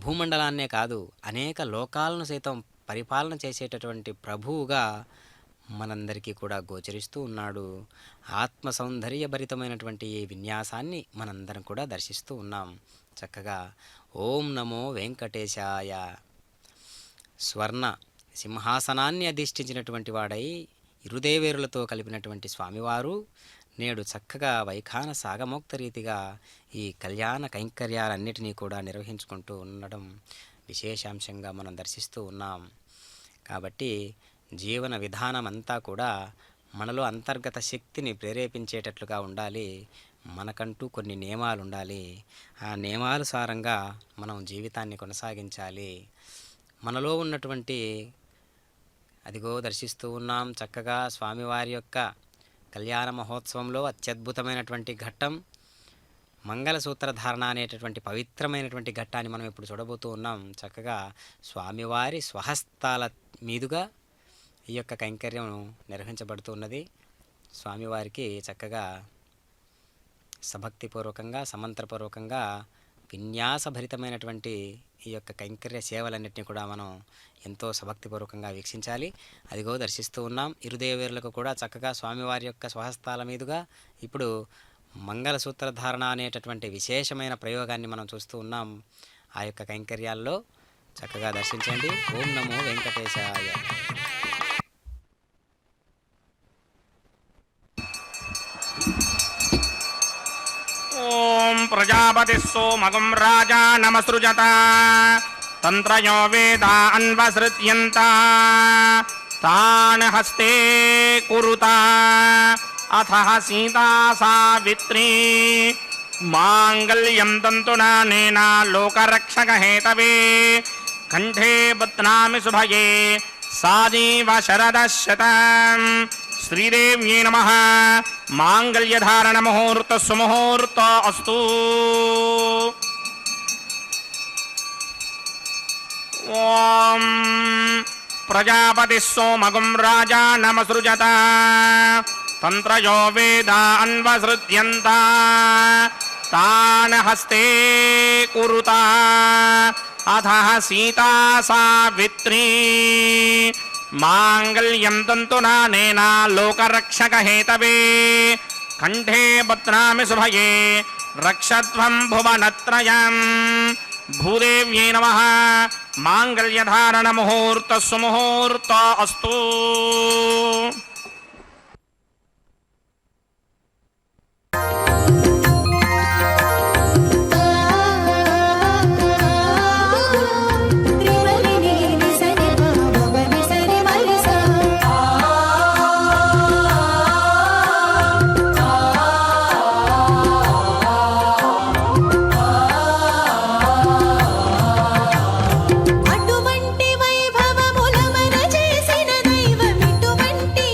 భూమండలాన్నే కాదు అనేక లోకాలను సైతం పరిపాలన చేసేటటువంటి ప్రభువుగా మనందరికీ కూడా గోచరిస్తూ ఉన్నాడు. ఆత్మ సౌందర్యభరితమైనటువంటి ఈ విన్యాసాన్ని మనందరం కూడా దర్శిస్తూ ఉన్నాం. చక్కగా ఓం నమో వెంకటేశాయ. స్వర్ణ సింహాసనాన్ని అధిష్ఠించినటువంటి వాడై ఇరుదేవేరులతో కలిపినటువంటి స్వామివారు నేడు చక్కగా వైఖాన సాగమోక్త రీతిగా ఈ కళ్యాణ కైంకర్యాలన్నిటినీ కూడా నిర్వహించుకుంటూ ఉండడం విశేషాంశంగా మనం దర్శిస్తూ ఉన్నాం. కాబట్టి జీవన విధానం అంతా కూడా మనలో అంతర్గత శక్తిని ప్రేరేపించేటట్లుగా ఉండాలి. మనకంటూ కొన్ని నియమాలు ఉండాలి. ఆ నియమానుసారంగా మనం జీవితాన్ని కొనసాగించాలి. మనలో ఉన్నటువంటి అదిగో దర్శిస్తూ ఉన్నాం చక్కగా స్వామివారి యొక్క కళ్యాణ మహోత్సవంలో అత్యద్భుతమైనటువంటి ఘట్టం మంగళసూత్ర ధారణ అనేటటువంటి పవిత్రమైనటువంటి ఘట్టాన్ని మనం ఇప్పుడు చూడబోతూ ఉన్నాం. చక్కగా స్వామివారి స్వహస్తాల మీదుగా ఈ యొక్క కైంకర్యం నిర్వహించబడుతూ ఉన్నది. స్వామివారికి చక్కగా సభక్తిపూర్వకంగా సమంత్రపూర్వకంగా విన్యాసభరితమైనటువంటి ఈ యొక్క కైంకర్య సేవలన్నింటినీ కూడా మనం ఎంతో సభక్తిపూర్వకంగా వీక్షించాలి. అదిగో దర్శిస్తూ ఉన్నాం. ఇరుదేవేరులకు కూడా చక్కగా స్వామివారి యొక్క స్వహస్తాల మీదుగా ఇప్పుడు మంగళసూత్ర ధారణ అనేటటువంటి విశేషమైన ప్రయోగాన్ని మనం చూస్తూ ఉన్నాం. ఆ యొక్క కైంకర్యాల్లో చక్కగా దర్శించండి. ఓం నమో వెంకటేశాయ. ఓం ప్రజాపతిः సోమగం రాజా నమసృజత తంత్రయో వేదా అన్వసృత్యంత తాన్ హస్తే కురుత అథ సీతా సావిత్రీ మాంగళ్యం తంతునానేన లోకరక్షకహేతవే కంఠే బధ్నామి శుభగే సాజీవ శరదశతం. శ్రీదేవ్యై నమః. మాంగళ్యధారణ ముహూర్త సుముహూర్త అస్తు. ఓం ప్రజాపతిः సోమగం రాజా నమసృజత తంత్రయో వేదా అన్వసృత్యంత తాన్ హస్తే కురుత అథ సీతా సావిత్రీ మాంగళ్యం తంతునానేన లోకరక్షకహేతవే కంఠే బధ్నామి శుభగే రక్షధ్వం భువనత్రయం. భూదేవ్యై నమః. మాంగళ్యధారణ ముహూర్త సుముహూర్త అస్తు. అటువంటి వైభవముల మన చేసిన దైవం ఇటువంటి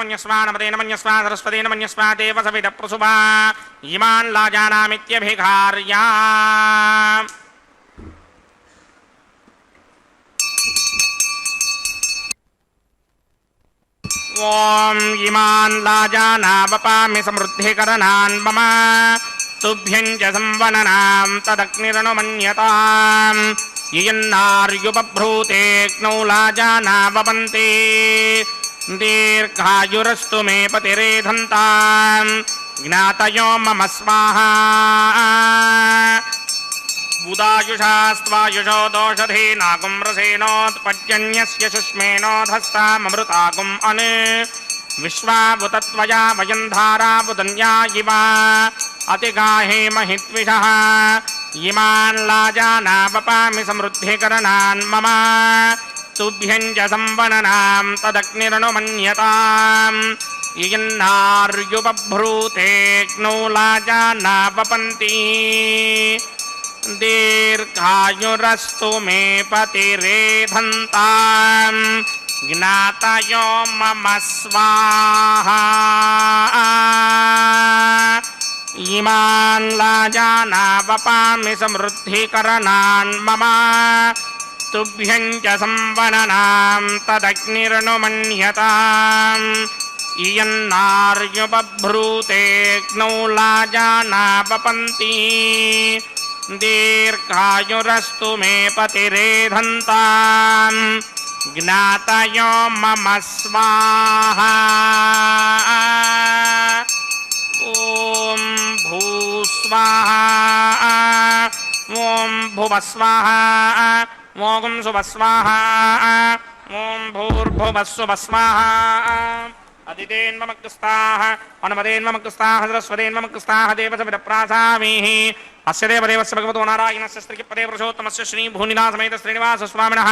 मन्यस्वा नमदेन मन्यस्वा सरस्वतेन मन्यस्वा देव सविद प्रसुभा इमान् लाजानामित्यभिघार्या ॐ इमान् लाजानावपामि समृद्धिकरणान् मम तुभ्यं च संवननां तदग्निरनुमन्यताम् यन्नार्युपभ्रूतेऽग्नौ लाजानावपन्ति दीर्घायुरस्तु मे पतिरेधन्ताम् ज्ञातयो मम स्वाहा बुधायुषास्त्वायुषो दोषधेनागुं रसेनोत्पद्यन्यस्य शुष्मेनोधस्ताममृतागुम् अन् विश्वावुतत्वया वयं धारावुदन्या इव अतिगाहे महित्विषः इमान् लाजानावपामि समृद्धिकरणान् मम तुभ्यं च संवननां तदग्निरनुमन्यताम् यन्नार्युपभ्रूतेऽग्नौ लाजानावपन्ति दीर्घायुरस्तु मे पतिरेधन्ताम् ज्ञातयो मम स्वाहा इमान् लाजानावपामि समृद्धिकरणान् मम तुभ्यं च संवननां तदग्निरनुमन्यताम् यन्नार्युपभ्रूतेऽग्नौ लाजानावपन्ति दीर्घायुरस्तु मे पतिरेधन्ताम् ज्ञातयो मम स्वाहा ॐ भूस्वाहा ॐ भुवस्वाहा ॐ सुवस्वाहा ॐ भूर्भुवस्सुवस्वाहा अदितेन्ममग्रस्ताः अनुमदेन्ममग्रस्ताः सरस्वतेन्ममग्रस्ताः देवसविदप्रासामीः अस्य देवदेवस्य भगवतो नारायणस्य स्त्रीपदे पुरुषोत्तमस्य श्रीभूनिनाथसमेत श्रीनिवासस्वामिनः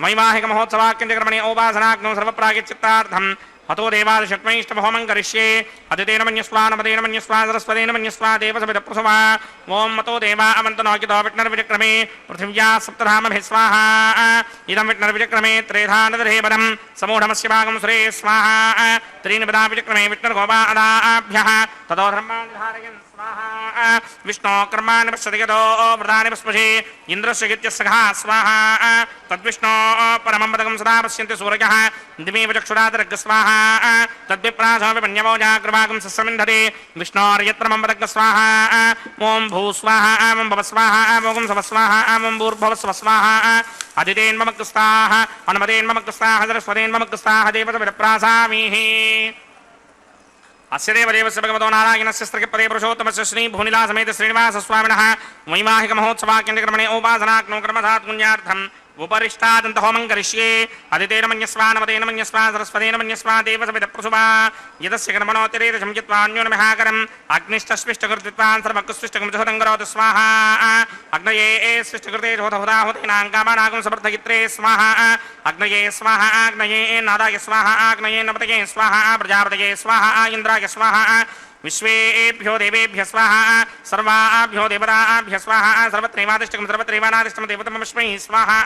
वैवाहिकमहोत्सवाख्यन्तक्रमणे औपासनाग्नौ सर्वप्रागिच्चित्तार्थम् हतो देवादिषट्मैष्टभौमं करिष्ये अदितेन मन्यस्वा नमदेन मन्यस्वा सरस्वतेन मन्यस्वा देवसविदप्रसवा ॐ मतो देवा अवन्तनोकितो विष्णुर्विचक्रमे पृथिव्या सप्तधामभिः स्वाहा इदं विष्णुर्विचक्रमे त्रेधानदधेवरं समूढमस्य भागं सुरे स्वाहा त्रीणि पदा विचक्रमे विष्णुर्गोपादाभ्यः ततो धर्मान् धारयन् स्वाहा विष्णो कर्माणि पश्यति यतो व्रतानि पस्पशे इन्द्रस्य गित्यस्सखा स्वाहा तद्विष्णो परमं पदकं सदा पश्यन्ति सूरजः दिमेव चक्षुरातरग् स्वाहा तद्विप्रासोऽपि मन्यवो जाग्रभागं सस्समिन्धते विष्णोर्यत्रमं पदग् स्वाहा ॐ भूस्वाहा ॐ भवस्वाहा ॐ सवस्वाहा ॐ भूर्भुवस्वस्वाहा अदितेन्ममग्रस्ताः अनुमदेन्ममग्रस्ताः सरस्वतेन्ममग्रस्ताः देवसविदप्रासामीः अस्य देवदेवस्य भगवतो नारायणस्य स्त्रीपदे पुरुषोत्तमस्य श्रीभूनिलासमेत श्रीनिवासस्वामिनः वैवाहिकमहोत्सवाख्यन्तक्रमणे औपासनाग्नौ कर्मधात् पुण्यार्थम् उपरिष्टादन्तहोमं करिष्ये अदितेन मन्यस्वा नमदेन मन्यस्वा सरस्वतेन मन्यस्वा देवसविदप्रसुभा यदस्य कर्मणोऽतिरेकं चित्वान्योन्महाकरम् अग्निष्टस्विष्टकृत्वान् सर्वकृष्टिष्टकं जुहतं करोतु स्वाहा अग्नये स्विष्टकृते जोतहुदाहुतेनाङ्कामानागं समर्थयित्रे स्वाहा अग्नये स्वाहा अग्नये नादाय स्वाहा अग्नये नपतये स्वाहा प्रजापतये स्वाहा इन्द्राय स्वाहा विश्वेभ्यो देवेभ्य स्वाहा सर्वाभ्यो देवताभ्य स्वाहा सर्वत्रैवादिष्टकं सर्वत्रैवानादिष्टं देवतमस्मै स्वाहा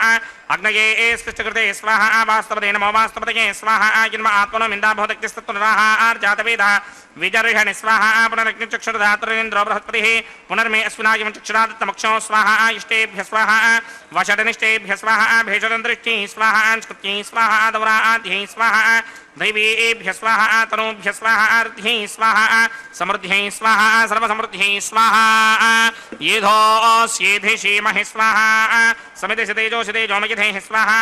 अग्नये स्पृष्टकृते स्वाहा वास्तवते नमो वास्तवतये स्वाहा जन्म आत्मनो मिन्दाभवतक्तिस्तत्पुनराहार्जातवेदः विजर्हणि स्वाहा पुनरग्निचक्षुरधातुरेन्द्रो बृहस्पतिः पुनर्मे अश्विनायं चक्षुरादित्यमक्षो स्वाहा इष्टेभ्य स्वाहा वषटनिष्टेभ्य स्वाहा भेषदन्तरिष्ठिः स्वाहा स्कृत्यै स्वाहा दौराद्यै स्वाहा दैवेभ्य स्वाहा तनूभ्य स्वाहा अर्ध्यै स्वाहा समृद्ध्यै स्वाहा सर्वसमृद्ध्यै स्वाहा येधोऽस्येधिषीमहि स्वाहा समितिषि तेजोषि तेजोमयधेः स्वाहा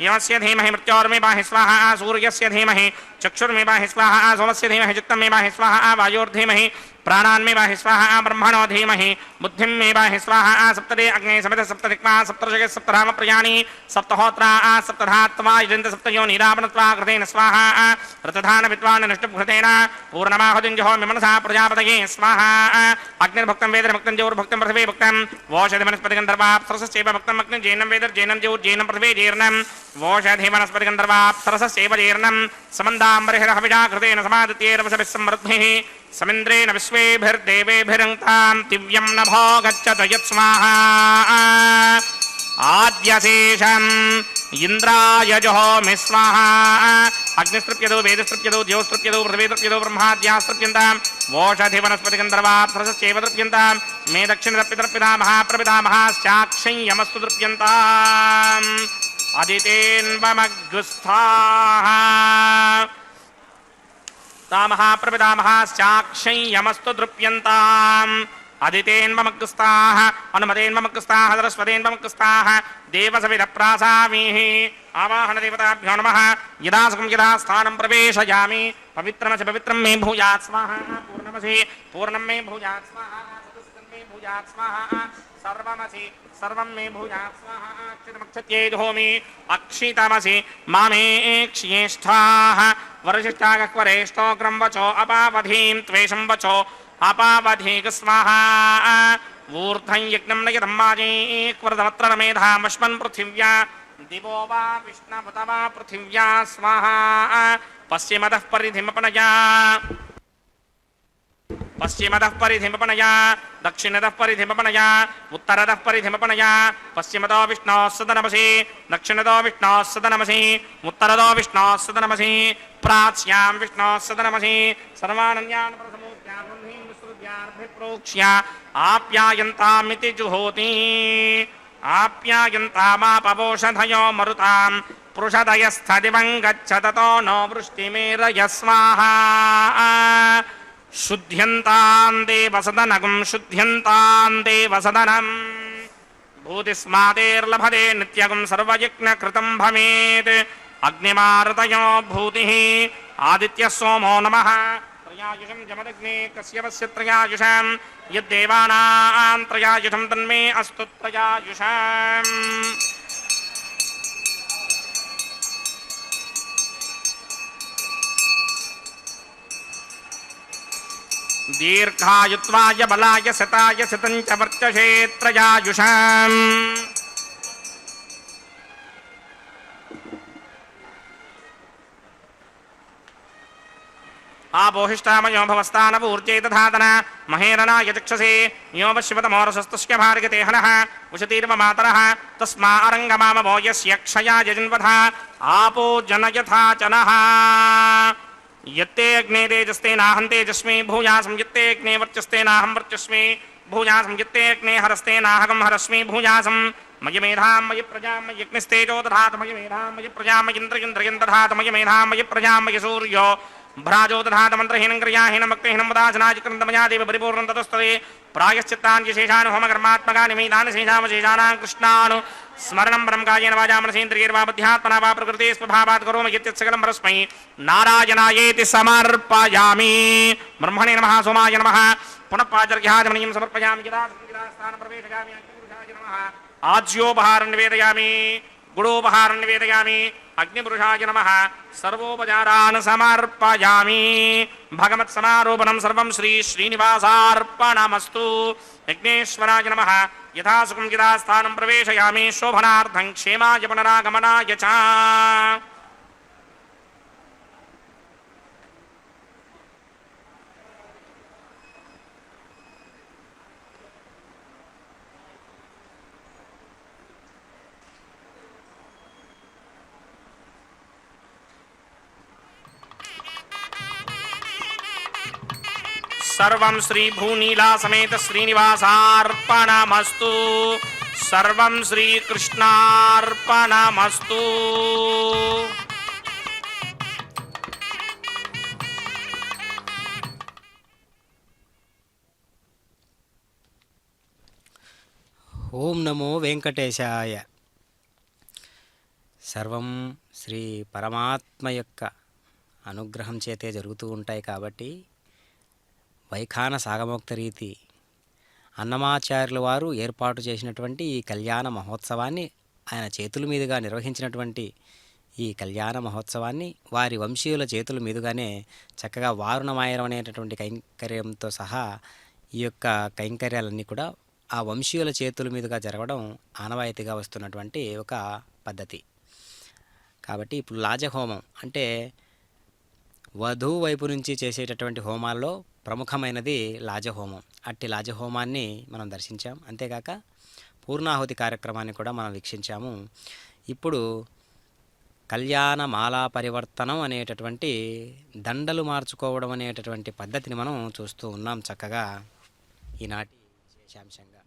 यस्य धीमहि मृत्योर्मे बाहि स्वाहा सूर्यस्य धीमहि चक्षुर्मे बाहि स्वाहा सोमस्य धीमहि चित्तं मे बाहि स्वाहा वायोर्धीमहि प्राणान्मे बाहि स्वाहा ब्रह्मणो धीमहि बुद्धिं मे बाहि स्वाहा सप्तदे अग्ने समित सप्तदिक्मा सप्तर्षगे सप्तधाम प्रयाणी सप्तहोत्रा सप्तधात्वा यजन्त सप्तयो निरापनत्वा कृतेन स्वाहा रतधान विद्वान् निष्टुभृतेन पूर्णमाहुतिं जहोमि मनसा प्रजापतये स्वाहा अग्निर्भक्तं वेदर्भक्तं ज्योर्भक्तं पृथिवी भक्तं वोषधि वनस्पतिगन्धर्वाप्सरसश्चैव भक्तं अग्निर्जैनं वेदर्जैनं ज्योर्जैनं पृथिवी जीर्णं वोषधि वनस्पतिगन्धर्वाप्सरसश्चैव जीर्णं समन्दाम्बरिहरहविषा कृतेन समादित्यैरवसभिः समृद्धिः समिन्द्रेण विश्वेभिर्देवेभिरङ्क्तां दिव्यं नभो गच्छत यत् स्वाहा आद्यशेषं ఇంద్రాయ జుహోమి స్వాహ అగ్నిస్తృప్యదో వేదస్తృప్యదో ద్యోస్తృప్యదో పృథివీతృప్యదో బ్రహ్మాద్యాస్తృప్యంతాం ఓషధి వనస్పతి గంధర్వాప్సరసస్యైవ తృప్యంతాం మే దక్షిణతర్పితర్పితామహ ప్రపితామహాశ్చాక్షం యమస్తు తృప్యంతాం అదితేన్వమగ్గుస్థాః తామహ ప్రపితామహాశ్చాక్షం యమస్తు తృప్యంతాం అదితేన్వమగ్గుస్థాః అనుమతేన్వమగ్గుస్థాః సరస్వతేన్వమగ్గుస్థాః దేవసవిదప్రాసామీః ఆవాహన దేవతాభ్యో నమః యదాసుకం యదా స్థానం ప్రవేశయామి పవిత్రమసి పవిత్రం మే భూయాత్ స్వాహా పూర్ణమసి పూర్ణం మే భూయాత్ స్వాహా చతుస్కం మే భూయాత్ స్వాహా సర్వమసి సర్వం మే భూయాత్ స్వాహా అక్షితమక్షత్యేజోమి అక్షితమసి మామే క్షియేష్ఠాః వరసిష్ఠాగక్వరేష్టోగ్రం వచో అపావధీం త్వేషం వచో అపావధీక స్వాహా ఊర్ధం యజ్ఞం నయతం మాజీక్వరదమత్ర మేధామశ్మన్ పృథివ్యా దివో వా విష్ణవత వా పృథివ్యా స్వాహా పశ్చిమతః పరిధిమపనయా పశ్చిమతః పరిధిమపనయా దక్షిణతః పరిధిమపనయా ఉత్తరతః పరిధిమపనయా పశ్చిమతో విష్ణోః సదనమసి దక్షిణతో విష్ణోః సదనమసి ఉత్తరతో విష్ణోః సదనమసి ప్రాచ్యాం విష్ణోః సదనమసి సర్వాణన్యాన్ ప్రసమోద్యాన్ వహ్నీం విశ్రుద్యార్భిప్రోక్ష్య ఆప్యాయంతామితి జుహోతి ఆప్యాయంతామాపవోషధయో మరుతాం పృషదయస్థదివం గచ్చతతో నో వృష్టిమేరయ స్వాహా శుద్ధ్యంతాం దేవసదనగం శుద్ధ్యంతాం దేవసదనం భూతిస్మాదేర్లభతే నిత్యగం సర్వయజ్ఞకృతం భవేత్ అగ్నిమారుతయో భూతిః ఆదిత్య సోమో నమః త్రయాయుషం జమదగ్నే కశ్యపస్య త్రయాయుషం యద్దేవానాం త్రయాయుషం తన్మే అస్తు త్రయాయుషం దీర్ఘాయుత్వాయ బలాయ శతాయ శతం చ వర్చసే త్రయాయుషం ఆపోహిష్టామయో భవస్థానవూర్జే తథాతన మహేరణాయ చక్షసే యోవ శివతమోరసస్తుష్య భార్గతే హనః ఉషతీర్వ మాతరః తస్మా అరంగమామవో యస్య క్షయాయ జన్వథ ఆపో జనయథా చనః యత్తే అగ్నే తేజస్తేనాహం తేజస్మి భూయాసం యత్తే అగ్నే వర్చస్తేనాహం వర్చస్మి భూయాసం యత్తే అగ్నే హరస్తేనాహం హరస్మి భూయాసం మయి మేధాం మయి ప్రజాం మయి అగ్నిస్తేజో దధాత మయి మేధాం మయి ప్రజాం మయి ఇంద్రియం దధాత మయి మేధాం మయి ప్రజాం మయి సూర్యో భ్రాజో దధాత మంత్రహీనం క్రియాహీనం భక్తిహీనం వదాచనాచక్రంతమయా దేవ పరిపూర్ణం తతస్తదే ప్రాయశ్చిత్తాన్ శేషాను హోమకర్మాత్మకాని మీతాని శేషామశేషానాం కృష్ణాను స్మరణం బ్రహ్మకాయేన వాజా మనసేంద్రియైర్వా బుద్ధ్యాత్మనా వా ప్రకృతే స్వభావాత్ కరోమి యత్యత్సకలం పరస్మై నారాయణాయేతి సమర్పయామి బ్రహ్మణే నమః సోమాయ నమః పునః పాచర్ఘ్యాజమనీయం సమర్పయామి యదా స్థానం ప్రవేశయామి అగ్నిపురుషాయ నమః ఆజ్యోపహారం నివేదయామి గుడోపహారం నివేదయామి అగ్నిపురుషాయ నమః సర్వోపచారాన్ సమర్పయామి భగవత్ సమారోపణం సర్వం శ్రీ శ్రీనివాసార్పణమస్తు యజ్ఞేశ్వరాయ నమః యథాసుఖం యదా స్థానం ప్రవేశయామి శోభనార్థం క్షేమాయ పునరాగమనాయ చ సర్వం శ్రీ భూనీలా సమేత శ్రీనివాసార్పణమస్తు సర్వం శ్రీకృష్ణార్పణమస్తు ఓం నమో వెంకటేశాయ. సర్వం శ్రీ పరమాత్మ యొక్క అనుగ్రహం చేతే జరుగుతూ ఉంటాయి. కాబట్టి వైఖాన సాగమోక్త రీతి అన్నమాచార్యుల వారు ఏర్పాటు చేసినటువంటి ఈ కళ్యాణ మహోత్సవాన్ని, ఆయన చేతుల మీదుగా నిర్వహించినటువంటి ఈ కళ్యాణ మహోత్సవాన్ని వారి వంశీయుల చేతుల మీదుగానే చక్కగా వారుణమాయనం అనేటటువంటి కైంకర్యంతో సహా ఈ యొక్క కైంకర్యాలన్నీ కూడా ఆ వంశీయుల చేతుల మీదుగా జరగడం ఆనవాయితీగా వస్తున్నటువంటి ఒక పద్ధతి. కాబట్టి ఇప్పుడు లాజహోమం అంటే వధువు వైపు నుంచి చేసేటటువంటి హోమాల్లో ప్రముఖమైనది లాజహోమం. అట్టి లాజహోమాన్ని మనం దర్శించాం. అంతేకాక పూర్ణాహుతి కార్యక్రమాన్ని కూడా మనం వీక్షించాము. ఇప్పుడు కళ్యాణ మాలా పరివర్తనం అనేటటువంటి దండలు మార్చుకోవడం అనేటటువంటి పద్ధతిని మనం చూస్తూ ఉన్నాం చక్కగా ఈనాటి విశేషాంశంగా.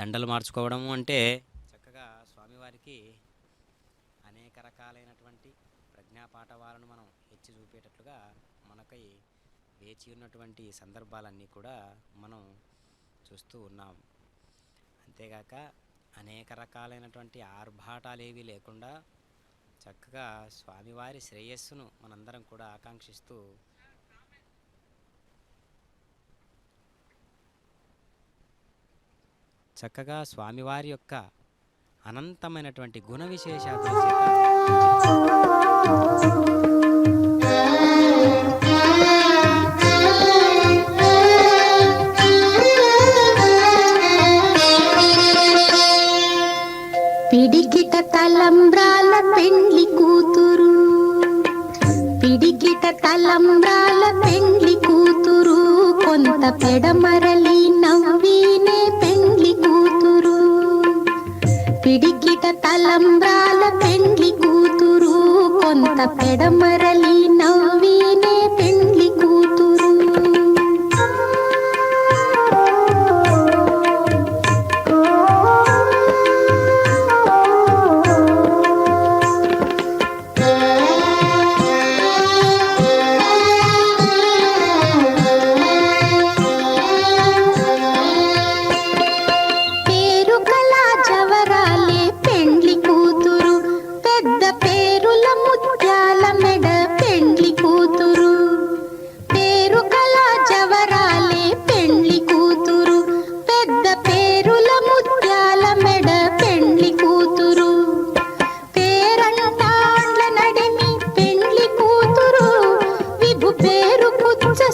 దండలు మార్చుకోవడం అంటే చక్కగా స్వామివారికి అనేక రకాలైనటువంటి ప్రజ్ఞాపాఠవాలను మనం ఎత్తి చూపేటట్లుగా మనకై వేచి ఉన్నటువంటి సందర్భాలన్నీ కూడా మనం చూస్తూ ఉన్నాం. అంతేగాక అనేక రకాలైనటువంటి ఆర్భాటాలేవి లేకుండా చక్కగా స్వామివారి శ్రేయస్సును మనందరం కూడా ఆకాంక్షిస్తూ చక్కగా స్వామివారి యొక్క అనంతమైనటువంటి గుణ విశేషాల చేత పిడికిట తలంబ్రాల పెండ్లి కూతురు, పిడికిట తలంబ్రాల పెండ్లి కూతురు, కొంత పెడమరలి నవ్వీనే పెండ్లి కూతురు. పిడికిట తలంబ్రాల పెండ్లి కూతురు, కొంత పెడమరలి నవ్వీనే పెండ్లి కూతురు.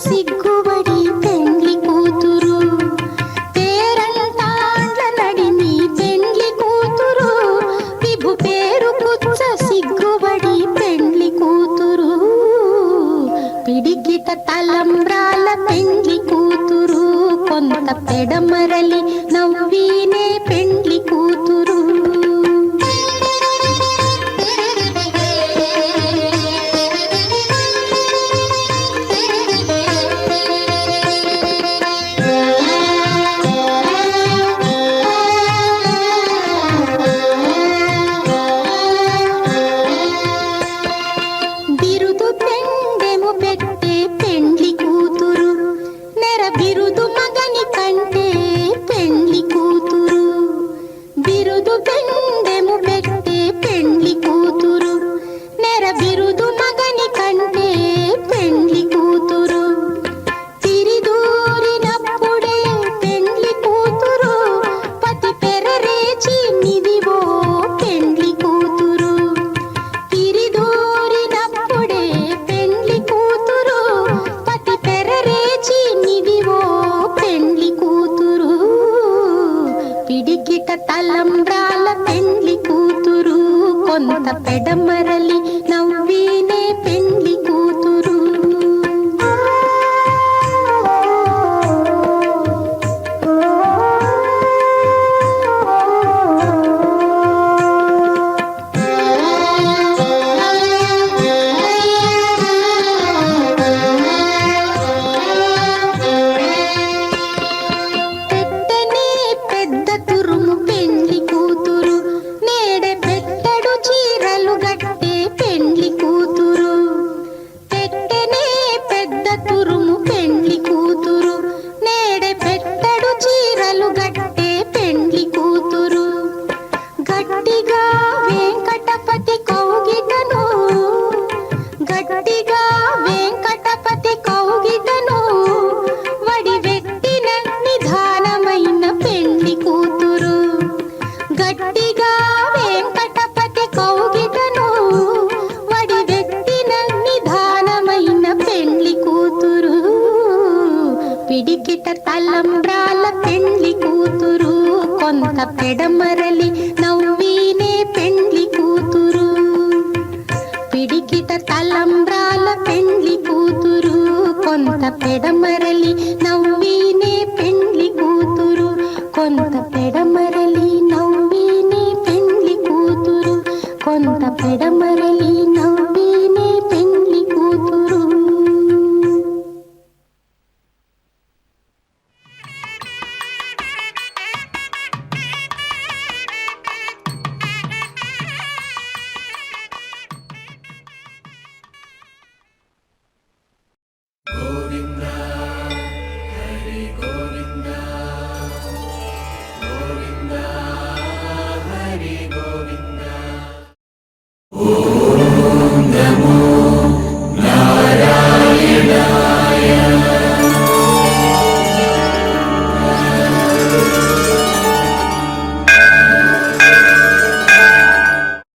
సిగ్గుబడి పెండ్లి కూతురు, పేరంటాండ్ల నడిమి పెండ్లి కూతురు, విభు పేరు పుచ్చ సిగ్గుబడి పెండ్లి కూతురు. పిడికిట తలంబ్రాల పెండ్లి కూతురు, కొంత పెడమరలి నవ్వీనే పెండ్లి కూతురు. బిరుదు పెండెము పెట్టే పెండ్లి కూతురు, నెర బిరుదు మగని కంటే పెండ్లి కూతురు. బిరుదు పెండెము పెట్టే పెండ్లి కూతురు, నెర బిరుదు మగని కంటే పెండ్లి కూతురు. తిరిదూరినప్పుడే పెండ్లి కూతురు, పతి పెరరేచి నిదివో పెండ్లి కూతురు. తిరిదూరినప్పుడే పెండ్లి కూతురు, పతి పెరరేచి నిదివో పెండ్లి కూతురు. పిడికిట తలంబ్రాల పెండ్లి కూతురు, కొంత పెడమరలి నవ్వీనే పెండ్లి కూతురు. పెట్టనే పెద్ద తురుము పెండ్లి కూతురు, నేడే పెట్టడు చీరలు గట్టే పెండ్లి కూతురు. పెట్టనే పెద్ద తురుము పెండ్లి కూతురు, నేడే పెట్టడు చీరలు గట్టే పెండ్లి కూతురు. గట్టిగా వెంకటపతి కౌగిటను, గట్టిగా వెంకటపతి కౌగిటను, వడివెట్టిన నిధానమైన పెండ్లి కూతురు. గట్టిగా వెంకటపతి కౌగిటను, వడివెట్టిన నిధానమైన పెండ్లి కూతురు. పిడికిట తలంబ్రాల పెండ్లి కూతురు, కొంత పెడమరలి నవ్వీనే పెండ్లి కూతురు. పిడికిట తలంబ్రాల పెండ్లి కూతురు, కొంత పెడమరలి నవ్వి